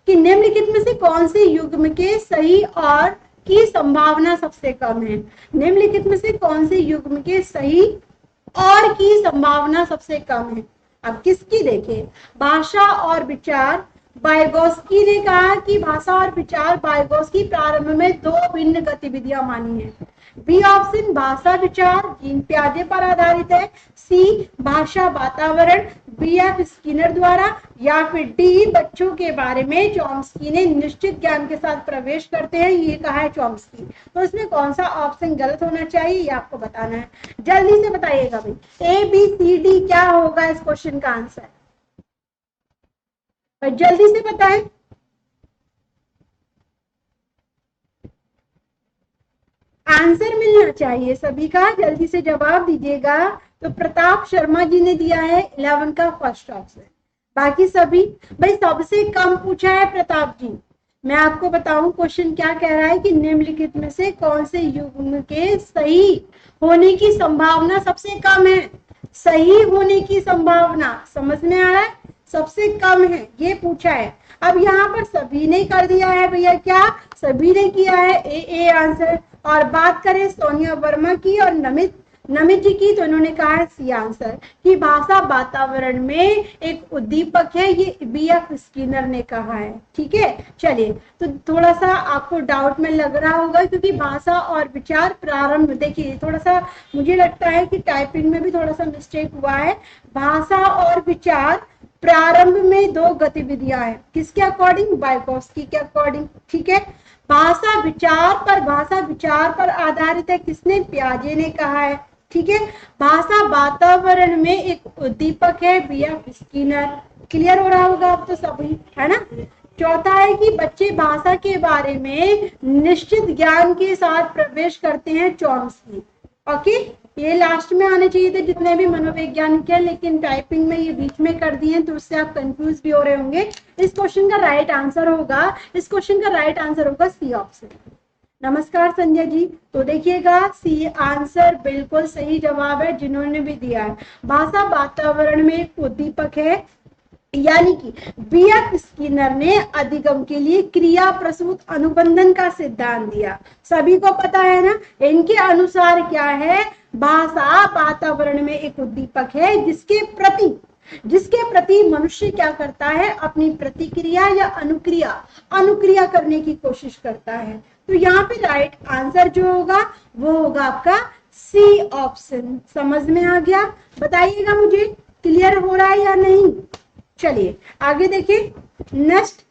कि निम्नलिखित में से कौन से युग्म के सही और की संभावना सबसे कम है। निम्नलिखित में से कौन से युग्म के सही और की संभावना सबसे कम है। अब किसकी देखें, भाषा और विचार। वाइगोस्की ने कहा कि भाषा और विचार वाइगोस्की प्रारंभ में दो भिन्न गतिविधियां मानी है। बी ऑप्शन भाषा विचार जीन प्याजे पर आधारित है। सी भाषा वातावरण बी.एफ. स्किनर द्वारा, या फिर डी बच्चों के बारे में चॉम्स्की ने निश्चित ज्ञान के साथ प्रवेश करते हैं, ये कहा है चॉम्स्की। तो इसमें कौन सा ऑप्शन गलत होना चाहिए ये आपको बताना है। जल्दी से बताइएगा भाई, ए बी सी डी क्या होगा इस क्वेश्चन का आंसर, जल्दी से बताएं। आंसर मिलना चाहिए सभी का, जल्दी से जवाब दीजिएगा। तो प्रताप शर्मा जी ने दिया है 11 का फर्स्ट ऑप्शन। बाकी सभी भाई सबसे कम पूछा है प्रताप जी। मैं आपको बताऊं क्वेश्चन क्या कह रहा है कि निम्नलिखित में से कौन से युग्म के सही होने की संभावना सबसे कम है। सही होने की संभावना समझ में आ रहा है, सबसे कम है ये पूछा है। अब यहाँ पर सभी ने कर दिया है भैया, क्या सभी ने किया है ए आंसर। और बात करें सोनिया वर्मा की और नमित जी की, तो उन्होंने कहा है सी आंसर कि भाषा वातावरण में एक उद्दीपक है, ये बी.एफ. स्किनर ने कहा है, ठीक है। चलिए तो थोड़ा सा आपको डाउट में लग रहा होगा क्योंकि भाषा और विचार प्रारंभ, देखिए थोड़ा सा मुझे लगता है कि टाइपिंग में भी थोड़ा सा मिस्टेक हुआ है। भाषा और विचार प्रारंभ में दो गतिविधियां हैं, किसके अकॉर्डिंग, वाइगोस्की के अकॉर्डिंग, ठीक है। भाषा विचार पर आधारित है, किसने, पियाजे ने कहा है, ठीक है। भाषा वातावरण में एक उद्दीपक है, बी.एफ. स्किनर। क्लियर हो रहा होगा अब तो सभी, है ना। चौथा है कि बच्चे भाषा के बारे में निश्चित ज्ञान के साथ प्रवेश करते हैं, चॉम्स्की। ओके, ये लास्ट में आने चाहिए थे जितने भी मनोवैज्ञानिक है, लेकिन टाइपिंग में ये बीच में कर दिए तो उससे आप कंफ्यूज भी हो रहे होंगे। इस क्वेश्चन का राइट आंसर होगा, इस क्वेश्चन का राइट आंसर होगा सी ऑप्शन। नमस्कार संजय जी। तो देखिएगा सी आंसर बिल्कुल सही जवाब है जिन्होंने भी दिया है। भाषा वातावरण में एक उद्दीपक है, यानी कि बी.एफ. स्किनर ने अधिगम के लिए क्रिया प्रसूत अनुबंधन का सिद्धांत दिया। सभी को पता है ना, इनके अनुसार क्या है, भाषा वातावरण में एक उद्दीपक है जिसके प्रति मनुष्य क्या करता है, अपनी प्रतिक्रिया या अनुक्रिया करने की कोशिश करता है। तो यहाँ पे राइट आंसर जो होगा वो होगा आपका सी ऑप्शन। समझ में आ गया? बताइएगा मुझे क्लियर हो रहा है या नहीं। चलिए आगे देखें। नेक्स्ट,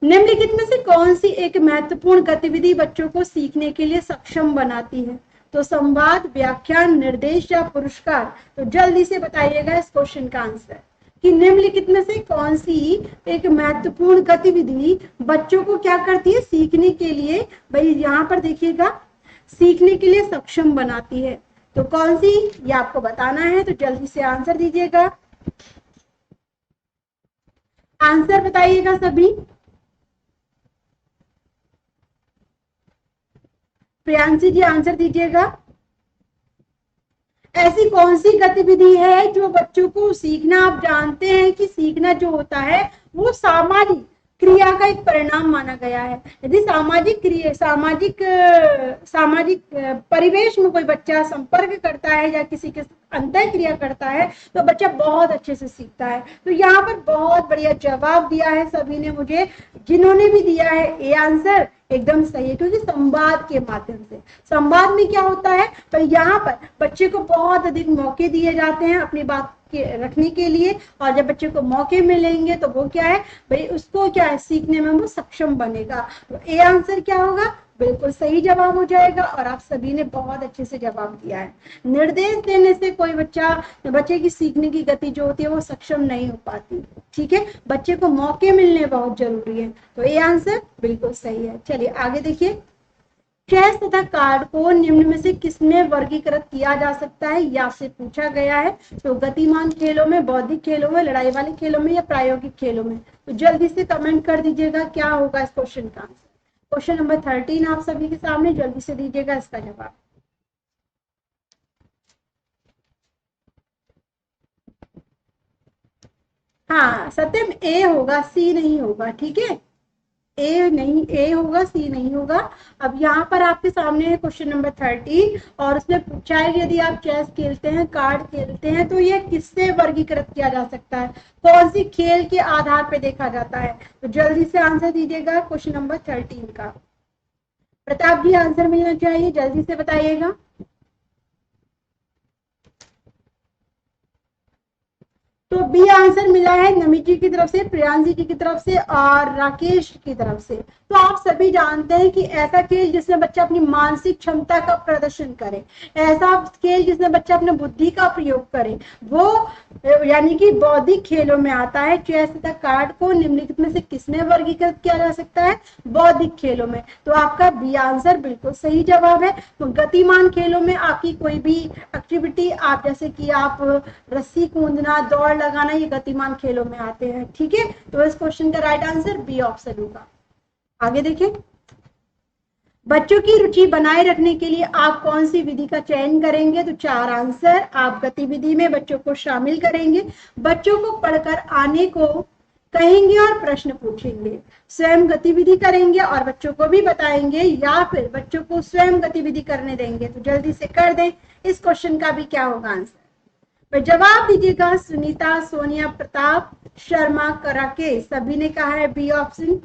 निम्नलिखित में से कौन सी एक महत्वपूर्ण गतिविधि बच्चों को सीखने के लिए सक्षम बनाती है। तो संवाद, व्याख्यान, निर्देश या पुरस्कार। तो जल्दी से बताइएगा इस क्वेश्चन का आंसर कि निम्नलिखित में से कौन सी एक महत्वपूर्ण गतिविधि बच्चों को क्या करती है, सीखने के लिए, भाई यहाँ पर देखिएगा, सीखने के लिए सक्षम बनाती है। तो कौन सी, ये आपको बताना है, तो जल्दी से आंसर दीजिएगा। आंसर बताइएगा सभी। प्रियांशी जी आंसर दीजिएगा। ऐसी कौन सी गतिविधि है जो बच्चों को सीखना, आप जानते हैं कि सीखना जो होता है वो सामाजिक क्रिया का एक परिणाम माना गया है। यदि सामाजिक क्रिया, सामाजिक परिवेश में कोई बच्चा संपर्क करता है या किसी के अंतर क्रिया करता है तो बच्चा बहुत अच्छे से सीखता है। तो यहाँ पर बहुत बढ़िया जवाब दिया है सभी ने मुझे, जिन्होंने भी दिया है ए आंसर एकदम सही है, क्योंकि संवाद के माध्यम से। संवाद में क्या होता है, तो यहाँ पर बच्चे को बहुत अधिक मौके दिए जाते हैं अपनी बात रखने के लिए, और जब बच्चे को मौके मिलेंगे तो वो क्या है भाई, उसको क्या है सीखने में वो सक्षम बनेगा। तो ए आंसर क्या होगा, बिल्कुल सही जवाब हो जाएगा। और आप सभी ने बहुत अच्छे से जवाब दिया है। निर्देश देने से कोई बच्चे की सीखने की गति जो होती है वो सक्षम नहीं हो पाती। ठीक है, बच्चे को मौके मिलने बहुत जरूरी है। तो ये आंसर बिल्कुल सही है। चलिए आगे देखिए, चेस तथा कार्ड को निम्न में से किसमें वर्गीकृत किया जा सकता है, या आपसे पूछा गया है। तो गतिमान खेलों में, बौद्धिक खेलों में, लड़ाई वाले खेलों में या प्रायोगिक खेलों में। तो जल्दी से कमेंट कर दीजिएगा क्या होगा इस क्वेश्चन का आंसर। क्वेश्चन नंबर 13 आप सभी के सामने, जल्दी से दीजिएगा इसका जवाब। हाँ सत्यम, ए होगा, सी नहीं होगा। ठीक है, ए नहीं, ए होगा, सी नहीं होगा। अब यहाँ पर आपके सामने है क्वेश्चन नंबर 13 और उसमें पूछा है यदि आप चेस खेलते हैं, कार्ड खेलते हैं, तो ये किससे वर्गीकृत किया जा सकता है, कौन सी खेल के आधार पे देखा जाता है। तो जल्दी से आंसर दीजिएगा क्वेश्चन नंबर 13 का। प्रताप जी आंसर मिलना चाहिए, जल्दी से बताइएगा। तो बी आंसर मिला है नमित जी की तरफ से, प्रियांशी जी की तरफ से और राकेश की तरफ से। तो आप सभी जानते हैं कि ऐसा खेल जिसमें बच्चा अपनी मानसिक क्षमता का प्रदर्शन करे, ऐसा खेल जिसमें बच्चा अपने बुद्धि का प्रयोग करे, वो यानी कि बौद्धिक खेलों में आता है। चेस तथा कार्ड को निम्नलिखित में से किसमें वर्गीकृत किया जा सकता है, बौद्धिक खेलों में। तो आपका बी आंसर बिल्कुल सही जवाब है। तो गतिमान खेलों में आपकी कोई भी एक्टिविटी, आप जैसे कि आप रस्सी कूदना, दौड़ लगाना, ये गतिमान खेलों में आते हैं। ठीक है, तो इस क्वेश्चन का राइट आंसर बी ऑप्शन होगा। आगे देखिए, बच्चों की रुचि बनाए रखने के लिए आप कौन सी विधि का चयन करेंगे। तो 4 आंसर। आप गतिविधि में बच्चों को शामिल करेंगे, बच्चों को पढ़कर आने को कहेंगे और प्रश्न पूछेंगे, स्वयं गतिविधि करेंगे और बच्चों को भी बताएंगे, या फिर बच्चों को स्वयं गतिविधि करने देंगे। तो जल्दी से कर दें, इस क्वेश्चन का भी क्या होगा आंसर। जवाब दीजिएगा। सुनीता, सोनिया, प्रताप, शर्मा, कराके, सभी ने कहा है बी ऑप्शन।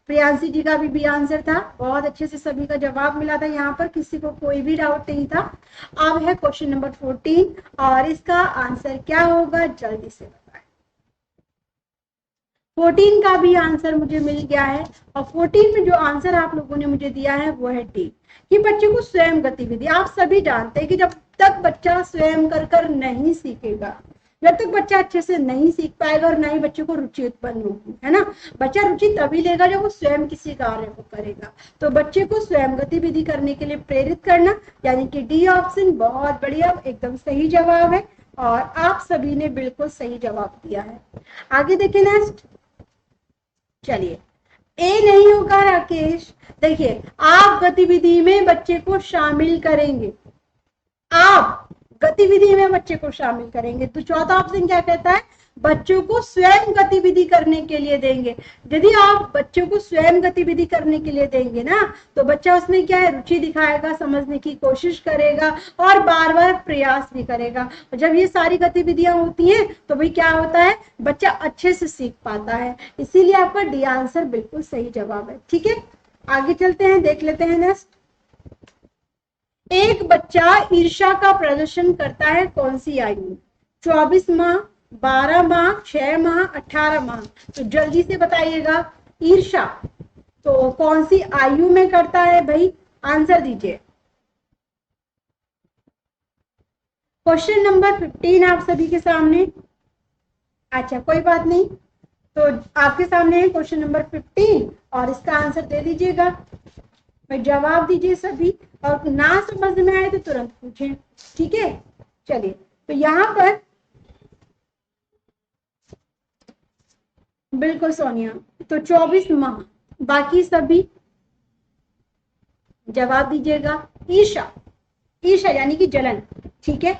प्रियांशी जी का भी बी आंसर था। बहुत अच्छे से सभी का जवाब मिला था, यहाँ पर किसी को कोई भी डाउट नहीं था। अब है क्वेश्चन नंबर 14 और इसका आंसर क्या होगा, जल्दी से बताएं। 14 का भी आंसर मुझे मिल गया है और 14 में जो आंसर आप लोगों ने मुझे दिया है वो है डी, कि बच्चे को स्वयं गतिविधि। आप सभी जानते हैं कि जब तक बच्चा स्वयं कर नहीं सीखेगा, जब तक बच्चा अच्छे से नहीं सीख पाएगा और ना ही बच्चे को रुचि उत्पन्न होगी, है ना। बच्चा रुचि तभी लेगा जब वो स्वयं किसी कार्य को करेगा। तो बच्चे को स्वयं गतिविधि करने के लिए प्रेरित करना, यानी कि डी ऑप्शन बहुत बढ़िया, एकदम सही जवाब है और आप सभी ने बिल्कुल सही जवाब दिया है। आगे देखिए नेक्स्ट, चलिए ए नहीं होगा राकेश। देखिए, आप गतिविधि में बच्चे को शामिल करेंगे, आप गतिविधि में बच्चे को शामिल करेंगे। तो चौथा ऑप्शन क्या कहता है, बच्चों को स्वयं गतिविधि करने के लिए देंगे। यदि आप बच्चों को स्वयं गतिविधि करने के लिए देंगे ना, तो बच्चा उसमें क्या है, रुचि दिखाएगा, समझने की कोशिश करेगा और बार बार प्रयास भी करेगा। और जब ये सारी गतिविधियां होती हैं तो भाई क्या होता है, बच्चा अच्छे से सीख पाता है। इसीलिए आपका डी आंसर बिल्कुल सही जवाब है। ठीक है, आगे चलते हैं, देख लेते हैं नेक्स्ट। एक बच्चा ईर्ष्या का प्रदर्शन करता है कौन सी आयु में, 24 माह, 12 माह, 6 माह, 18 माह। तो जल्दी से बताइएगा, ईर्ष्या तो कौन सी आयु में करता है भाई, आंसर दीजिए। क्वेश्चन नंबर 15 आप सभी के सामने। अच्छा कोई बात नहीं, तो आपके सामने है क्वेश्चन नंबर 15 और इसका आंसर दे दीजिएगा। जवाब दीजिए सभी, और ना समझ में आए तो तुरंत पूछें। ठीक है, चलिए तो यहाँ पर बिल्कुल सोनिया, तो 24 माह। बाकी सभी जवाब दीजिएगा। ईर्षा, ईर्षा यानी कि जलन, ठीक है।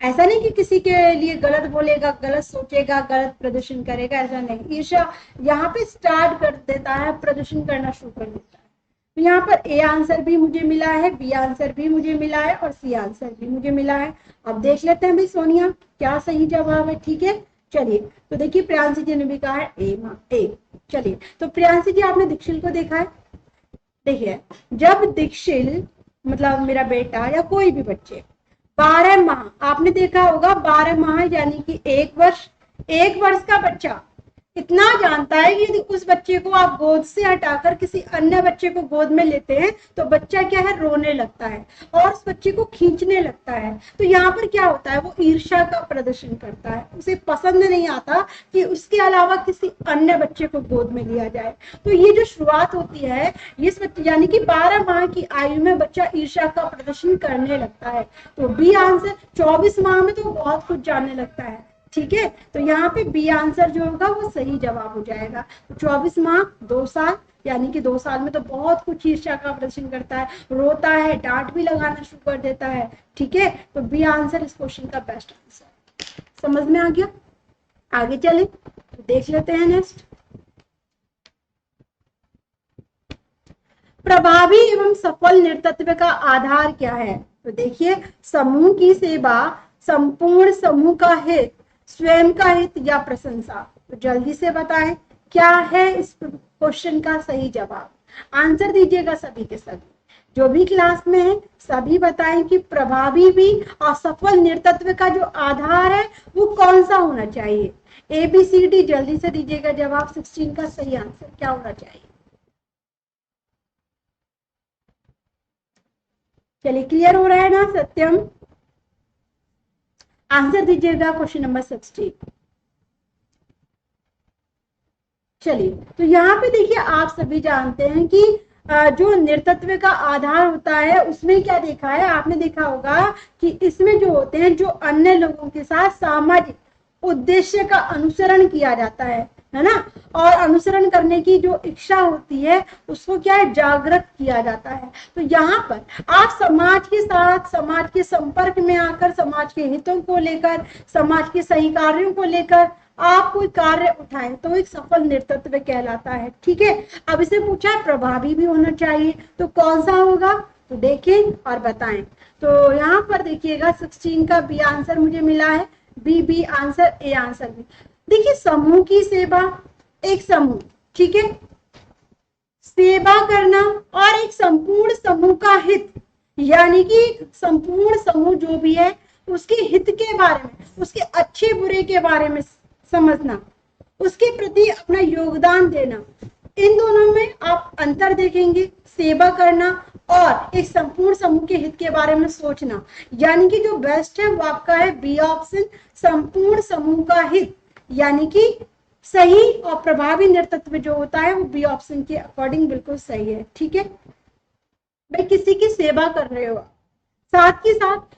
ऐसा नहीं कि किसी के लिए गलत बोलेगा, गलत सोचेगा, गलत प्रदर्शन करेगा, ऐसा नहीं। ईर्षा यहाँ पे स्टार्ट कर देता है, प्रदर्शन करना शुरू कर देता है। तो यहाँ पर ए आंसर भी मुझे मिला है, बी आंसर भी मुझे मिला है और सी आंसर भी मुझे मिला है। अब देख लेते हैं भाई सोनिया क्या सही जवाब है, ठीक है। चलिए, तो देखिए प्रियांशी जी ने भी कहा है ए। चलिए, तो प्रियांशी जी आपने दीक्षिल को देखा है। देखिए, जब दीक्षिल मतलब मेरा बेटा या कोई भी बच्चे 12 माह, आपने देखा होगा 12 माह यानी कि 1 वर्ष का बच्चा इतना जानता है कि यदि उस बच्चे को आप गोद से हटाकर किसी अन्य बच्चे को गोद में लेते हैं तो बच्चा क्या है, रोने लगता है और उस बच्चे को खींचने लगता है। तो यहाँ पर क्या होता है, वो ईर्ष्या का प्रदर्शन करता है, उसे पसंद नहीं आता कि उसके अलावा किसी अन्य बच्चे को गोद में लिया जाए। तो ये जो शुरुआत होती है इस यानी कि 12 माह की आयु में बच्चा ईर्ष्या का प्रदर्शन करने लगता है। तो बी आंसर, 24 माह में तो बहुत कुछ जानने लगता है, ठीक है। तो यहाँ पे बी आंसर जो होगा वो सही जवाब हो जाएगा। तो 24 माह 2 साल, यानी कि 2 साल में तो बहुत कुछ ईर्ष्या का प्रदर्शन करता है, रोता है, डांट भी लगाना शुरू कर देता है, ठीक है। तो बी आंसर इस क्वेश्चन का बेस्ट आंसर। समझ में आ गया? आगे चले तो देख लेते हैं नेक्स्ट। प्रभावी एवं सफल नेतृत्व का आधार क्या है? तो देखिए, समूह की सेवा, संपूर्ण समूह का हित, स्वयं का हित या प्रशंसा। तो जल्दी से बताएं क्या है इस क्वेश्चन का सही जवाब। आंसर दीजिएगा सभी के सभी, जो भी क्लास में है सभी बताएं कि प्रभावी भी और सफल नेतृत्व का जो आधार है वो कौन सा होना चाहिए। ABCD जल्दी से दीजिएगा जवाब। 16 का सही आंसर क्या होना चाहिए? चलिए, क्लियर हो रहा है ना सत्यम? आंसर दीजिएगा क्वेश्चन नंबर 16। चलिए, तो यहाँ पे देखिए आप सभी जानते हैं कि जो नेतृत्व का आधार होता है उसमें क्या देखा है, आपने देखा होगा कि इसमें जो होते हैं जो अन्य लोगों के साथ सामाजिक उद्देश्य का अनुसरण किया जाता है ना, और अनुसरण करने की जो इच्छा होती है उसको क्या है, जागृत किया जाता है। तो यहाँ पर आप समाज के साथ, समाज के संपर्क में आकर, समाज के हितों को लेकर, समाज के सही कार्यों को लेकर आप कोई कार्य उठाएं तो एक सफल नेतृत्व कहलाता है, ठीक है। अब इसे पूछा है प्रभावी भी होना चाहिए, तो कौन सा होगा, तो देखें और बताएं। तो यहाँ पर देखिएगा 16 का बी आंसर मुझे मिला है, बी आंसर, ए आंसर भी। देखिए, समूह की सेवा, एक समूह, ठीक है, सेवा करना, और एक संपूर्ण समूह का हित, यानी कि संपूर्ण समूह जो भी है उसके हित के बारे में, उसके अच्छे बुरे के बारे में समझना, उसके प्रति अपना योगदान देना। इन दोनों में आप अंतर देखेंगे, सेवा करना और एक संपूर्ण समूह के हित के बारे में सोचना, यानी कि जो बेस्ट है वो आपका है बी ऑप्शन, संपूर्ण समूह का हित, यानी कि सही और प्रभावी नेतृत्व जो होता है वो बी ऑप्शन के अकॉर्डिंग बिल्कुल सही है, ठीक है। भाई किसी की सेवा कर रहे हो, साथ के साथ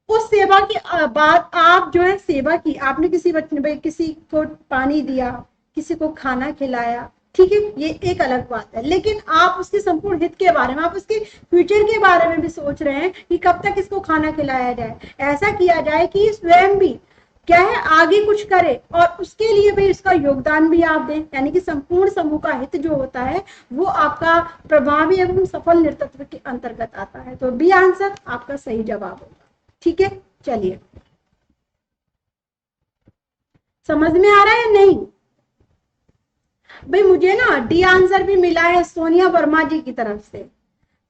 उस सेवा के बाद आप जो है सेवा की, आपने किसी बच्चे, भाई किसी को पानी दिया, किसी को खाना खिलाया, ठीक है, ये एक अलग बात है, लेकिन आप उसके संपूर्ण हित के बारे में, आप उसके फ्यूचर के बारे में भी सोच रहे हैं कि कब तक इसको खाना खिलाया जाए, ऐसा किया जाए कि स्वयं भी क्या है आगे कुछ करे और उसके लिए भी इसका योगदान भी आप दें, यानी कि संपूर्ण समूह का हित जो होता है वो आपका प्रभावी एवं सफल नेतृत्व के अंतर्गत आता है। तो बी आंसर आपका सही जवाब होगा, ठीक है। चलिए, समझ में आ रहा है नहीं? भाई मुझे ना डी आंसर भी मिला है सोनिया वर्मा जी की तरफ से।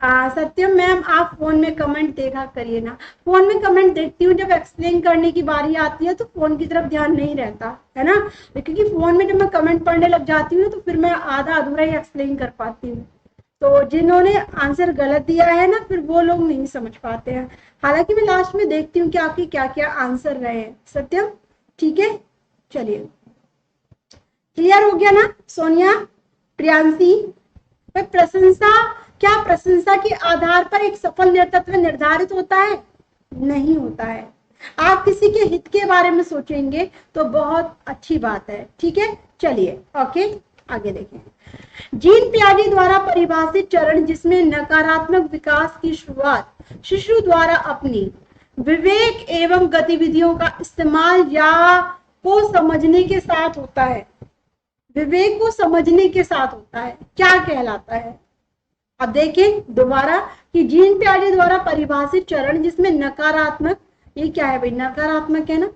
सत्यम मैम, आप फोन में कमेंट देखा करिए ना। फोन में कमेंट देखती हूँ, जब एक्सप्लेन करने की बारी आती है तो फोन की तरफ ध्यान नहीं रहता है ना, क्योंकि फोन में जब मैं कमेंट पढ़ने लग जाती हूँ तो फिर मैं आधा अधूरा ही एक्सप्लेन कर पाती हूँ। तो जिन्होंने आंसर गलत दिया है ना, फिर वो लोग नहीं समझ पाते हैं। हालांकि मैं लास्ट में देखती हूँ कि आपके क्या क्या आंसर रहे हैं। सत्यम, ठीक है। चलिए, क्लियर हो गया ना सोनिया, प्रियांशी? प्रशंसा, क्या प्रशंसा के आधार पर एक सफल नेतृत्व निर्धारित होता है? नहीं होता है। आप किसी के हित के बारे में सोचेंगे तो बहुत अच्छी बात है। ठीक है, चलिए ओके आगे देखें। जीन पियाजे द्वारा परिभाषित चरण जिसमें नकारात्मक विकास की शुरुआत शिशु द्वारा अपनी विवेक एवं गतिविधियों का इस्तेमाल या को समझने के साथ होता है। विवेक को समझने के साथ होता है, क्या कहलाता है? अब देखें दोबारा कि जीन पियाजे द्वारा परिभाषित चरण जिसमें नकारात्मक, ये क्या है भाई, नकारात्मक है ना,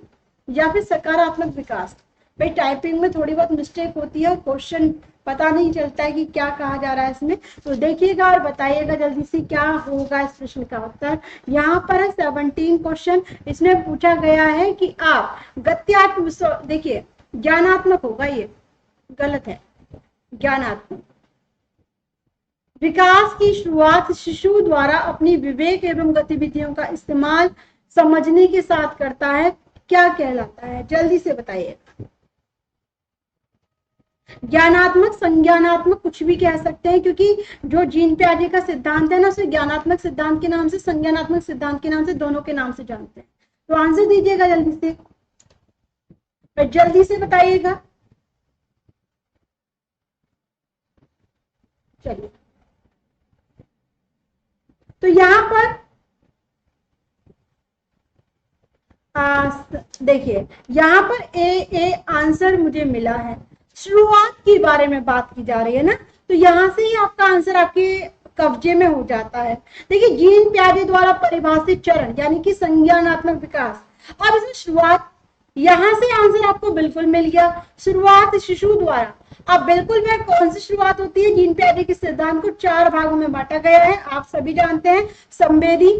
या फिर सकारात्मक विकास। भाई टाइपिंग में थोड़ी बहुत मिस्टेक होती है, क्वेश्चन पता नहीं चलता है कि क्या कहा जा रहा है इसमें, तो देखिएगा और बताइएगा जल्दी से क्या होगा इस प्रश्न का उत्तर। यहाँ पर है 17 क्वेश्चन, इसमें पूछा गया है कि आप गत्यात्मक, देखिए ज्ञानात्मक होगा, ये गलत है, ज्ञानात्मक विकास की शुरुआत शिशु द्वारा अपनी विवेक एवं गतिविधियों का इस्तेमाल समझने के साथ करता है, क्या कहलाता है? जल्दी से बताइए। ज्ञानात्मक, संज्ञानात्मक, कुछ भी कह सकते हैं, क्योंकि जो जीन पियाजे का सिद्धांत है ना, उसे ज्ञानात्मक सिद्धांत के नाम से, संज्ञानात्मक सिद्धांत के नाम से, दोनों के नाम से जानते हैं। तो आंसर दीजिएगा जल्दी से, जल्दी से बताइएगा। चलिए, तो यहां पर देखिए यहां पर ए आंसर मुझे मिला है। शुरुआत के बारे में बात की जा रही है ना, तो यहां से ही आपका आंसर आपके कब्जे में हो जाता है। देखिए जीन पियाजे द्वारा परिभाषित चरण यानी कि संज्ञानात्मक विकास, अब इसमें शुरुआत, यहां से आंसर आपको बिल्कुल मिल गया। शुरुआत शिशु द्वारा, अब बिल्कुल में कौन सी शुरुआत होती है? जीन पियाजे के सिद्धांत को 4 भागों में बांटा गया है, आप सभी जानते हैं, संवेदी,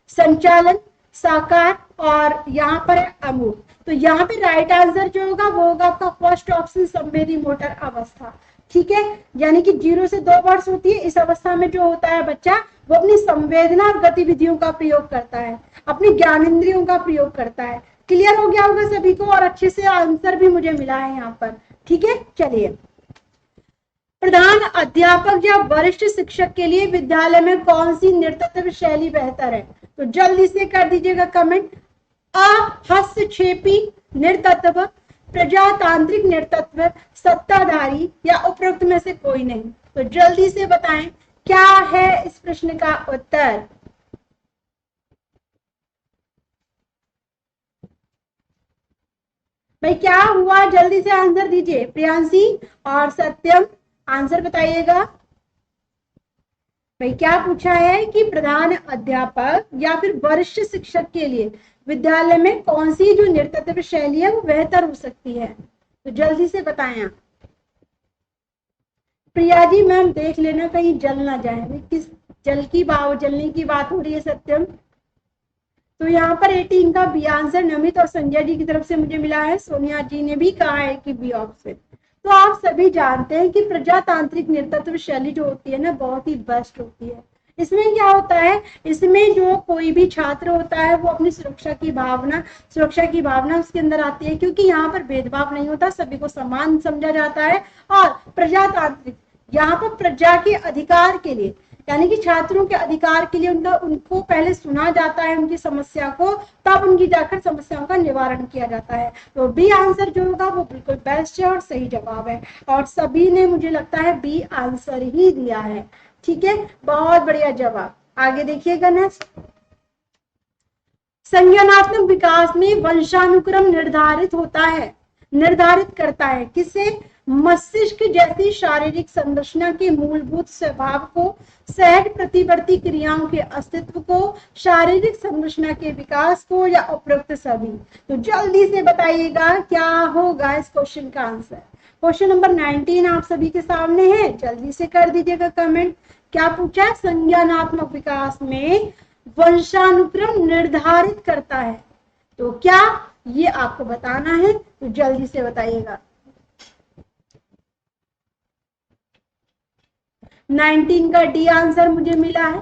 संचालन, साकार और यहाँ पर है अमूर्त। तो यहाँ पे राइट आंसर जो होगा वो होगा आपका फर्स्ट ऑप्शन, संवेदी मोटर अवस्था। ठीक है, यानी कि 0 से 2 वर्ष होती है, इस अवस्था में जो होता है बच्चा वो अपनी संवेदना और गतिविधियों का प्रयोग करता है, अपनी ज्ञानेंद्रियों का प्रयोग करता है। क्लियर हो गया होगा सभी को, और अच्छे से आंसर भी मुझे मिला है यहाँ पर। ठीक है, चलिए, प्रधान अध्यापक या वरिष्ठ शिक्षक के लिए विद्यालय में कौन सी नृतत्व शैली बेहतर है? तो जल्दी से कर दीजिएगा कमेंट। हस्तक्षेपी नृतत्व, प्रजातांत्रिक नृतत्व, सत्ताधारी या उपरोक्त में से कोई नहीं? तो जल्दी से बताएं क्या है इस प्रश्न का उत्तर। भाई क्या हुआ, जल्दी से आंसर दीजिए। प्रियांशी और सत्यम आंसर बताइएगा। भाई क्या पूछा है कि प्रधान अध्यापक या फिर वरिष्ठ शिक्षक के लिए विद्यालय में कौन सी जो नृतत्व शैली है वो बेहतर हो सकती है? तो जल्दी से बताएं आप। प्रिया जी मैम देख लेना कहीं जल ना जाए, किस जलने की बात हो रही है सत्यम? तो यहाँ पर 18 का बी आंसर नमित और संजय जी की तरफ से मुझे मिला है। सोनिया जी ने भी कहा है कि बी ऑप्शन। तो आप सभी जानते हैं कि प्रजातांत्रिक नृतत्व शैली जो होती है ना बहुत ही बेस्ट होती है। इसमें क्या होता है, इसमें जो कोई भी छात्र होता है वो अपनी सुरक्षा की भावना उसके अंदर आती है, क्योंकि यहाँ पर भेदभाव नहीं होता, सभी को समान समझा जाता है। और प्रजातांत्रिक, यहाँ पर प्रजा के अधिकार के लिए यानी कि छात्रों के अधिकार के लिए उनको पहले सुना जाता है, उनकी समस्या को, तब उनकी जाकर समस्याओं का निवारण किया जाता है। तो बी आंसर जो होगा वो बिल्कुल बेस्ट है और सही जवाब है, और सभी ने मुझे लगता है बी आंसर ही दिया है। ठीक है, बहुत बढ़िया जवाब। आगे देखिएगा नेक्स्ट। संज्ञानात्मक विकास में वंशानुक्रम निर्धारित करता है किसे? मस्तिष्क जैसी शारीरिक संरचना के मूलभूत स्वभाव को, सहज प्रतिवर्ती क्रियाओं के अस्तित्व को, शारीरिक संरचना के विकास को, या उपरोक्त सभी? तो जल्दी से बताइएगा क्या होगा इस क्वेश्चन का आंसर। क्वेश्चन नंबर 19 आप सभी के सामने है, जल्दी से कर दीजिएगा कमेंट। क्या पूछा है? संज्ञानात्मक विकास में वंशानुक्रम निर्धारित करता है, तो क्या ये आपको बताना है? तो जल्दी से बताइएगा। 19 का डी आंसर मुझे मिला है,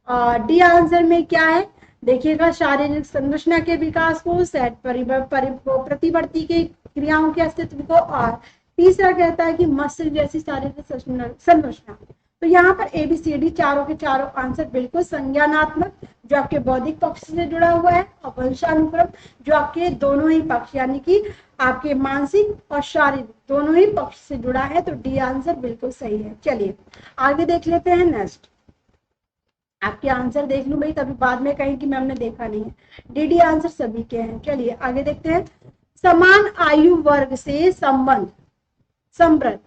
और डी आंसर में क्या है देखिएगा, शारीरिक संरचना के विकास को, सहज प्रतिवर्ती के क्रियाओं के अस्तित्व को, और तीसरा कहता है कि मस्तिष्क जैसी शारीरिक संरचना। तो यहाँ पर ABCD चारों के चारों आंसर बिल्कुल संज्ञानात्मक जो आपके बौद्धिक पक्ष से जुड़ा हुआ है, और वंशानुक्रम जो आपके दोनों ही पक्ष यानी कि आपके मानसिक और शारीरिक दोनों ही पक्ष से जुड़ा है। तो डी आंसर बिल्कुल सही है। चलिए आगे देख लेते हैं। नेक्स्ट आपके आंसर देख लूं भाई, तभी बाद में कहीं कि मैम ने देखा नहीं है। डी आंसर सभी के हैं। चलिए आगे देखते हैं। समान आयु वर्ग से संबद्ध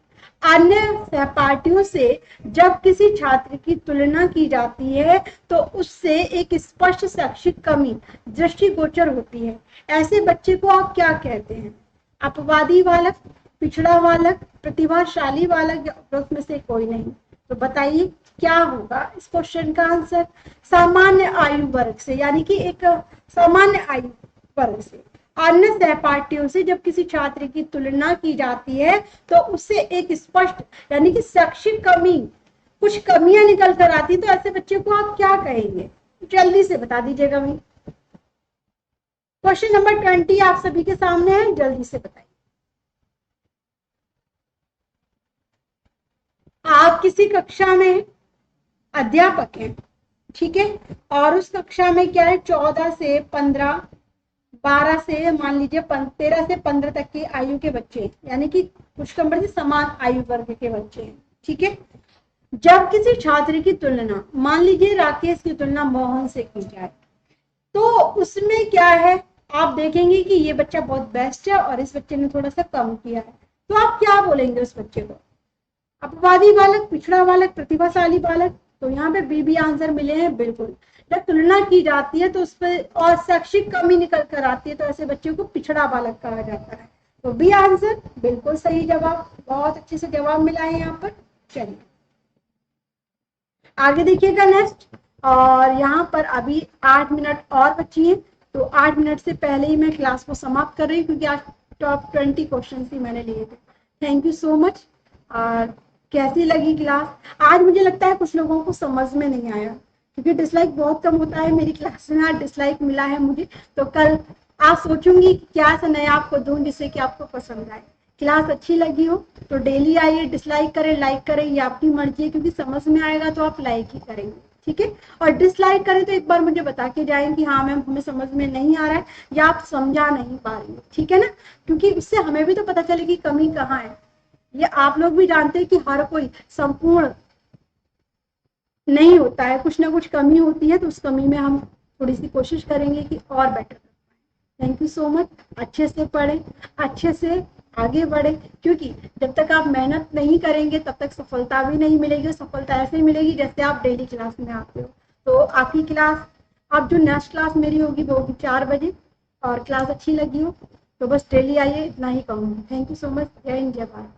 अन्य सहपाठियों से जब किसी छात्र की तुलना की जाती है तो उससे एक स्पष्ट शैक्षिक कमी दृष्टिगोचर होती है। ऐसे बच्चे को आप क्या कहते हैं? अपवादी बालक, पिछड़ा बालक, प्रतिभाशाली बालक, या उपरोक्त में से कोई नहीं? तो बताइए क्या होगा इस क्वेश्चन का आंसर? सामान्य आयु वर्ग से, यानी कि एक सामान्य आयु वर्ग से अन्य सहपाठियों से जब किसी छात्र की तुलना की जाती है तो उससे एक स्पष्ट यानी कि शैक्षिक कमी, कुछ कमियां निकल कर आती, तो ऐसे बच्चे को आप क्या कहेंगे? जल्दी से बता दीजिएगा भाई। क्वेश्चन नंबर 20 आप सभी के सामने है, जल्दी से बताइए। आप किसी कक्षा में अध्यापक हैं, ठीक है, और उस कक्षा में क्या है 14 से 15, 12 से मान लीजिए 13 से 15 तक की आयु के बच्चे, यानी कि कुछ नंबर से समान आयु वर्ग के बच्चे हैं, ठीक है। जब किसी छात्र की तुलना, मान लीजिए राकेश की तुलना मोहन से की जाए, तो उसमें क्या है आप देखेंगे कि ये बच्चा बहुत बेस्ट है और इस बच्चे ने थोड़ा सा कम किया है, तो आप क्या बोलेंगे उस बच्चे को? अपवादी बालक, पिछड़ा बालक, प्रतिभाशाली बालक? तो यहाँ पे बी आंसर मिले हैं बिल्कुल। जब तुलना की जाती है तो उस पर और शैक्षिक कमी निकल कर आती है तो ऐसे बच्चे को पिछड़ा बालक कहा जाता है। तो बी आंसर बिल्कुल सही जवाब, बहुत अच्छे से जवाब मिला है यहाँ पर। चलिए आगे देखिएगा नेक्स्ट। और यहाँ पर अभी 8 मिनट और बची है, तो 8 मिनट से पहले ही मैं क्लास को समाप्त कर रही हूँ क्योंकि आज टॉप 20 क्वेश्चन ही मैंने लिए थे। Thank you so much. और कैसी लगी क्लास? आज मुझे लगता है कुछ लोगों को समझ में नहीं आया क्योंकि डिसलाइक बहुत कम होता है मेरी क्लास में। आज डिसलाइक मिला है मुझे, तो कल आप सोचूंगी क्या से नया आपको दूं जिससे कि आपको पसंद आए। क्लास अच्छी लगी हो तो डेली आइए, डिसलाइक करें लाइक करें ये आपकी मर्जी है, क्योंकि समझ में आएगा तो आप लाइक ही करेंगे, ठीक है। और डिसलाइक करें तो एक बार मुझे बता के जाएं कि हाँ मैम हमें समझ में नहीं आ रहा है या आप समझा नहीं पा रही है, ठीक है ना, क्योंकि उससे हमें भी तो पता चले कि कमी कहाँ है। ये आप लोग भी जानते हैं कि हर कोई संपूर्ण नहीं होता है, कुछ ना कुछ कमी होती है, तो उस कमी में हम थोड़ी सी कोशिश करेंगे कि और बेटर कर पाए। Thank you so much. अच्छे से पढ़ें, अच्छे से आगे बढ़े, क्योंकि जब तक आप मेहनत नहीं करेंगे तब तक सफलता भी नहीं मिलेगी। सफलता ऐसे ही मिलेगी जैसे आप डेली क्लास में आते हो। तो आपकी क्लास, अब जो नेक्स्ट क्लास मेरी होगी वो होगी 4 बजे, और क्लास अच्छी लगी हो तो बस डेली आइए, इतना ही कहूँगी। Thank you so much. जय हिंद, जय भारत।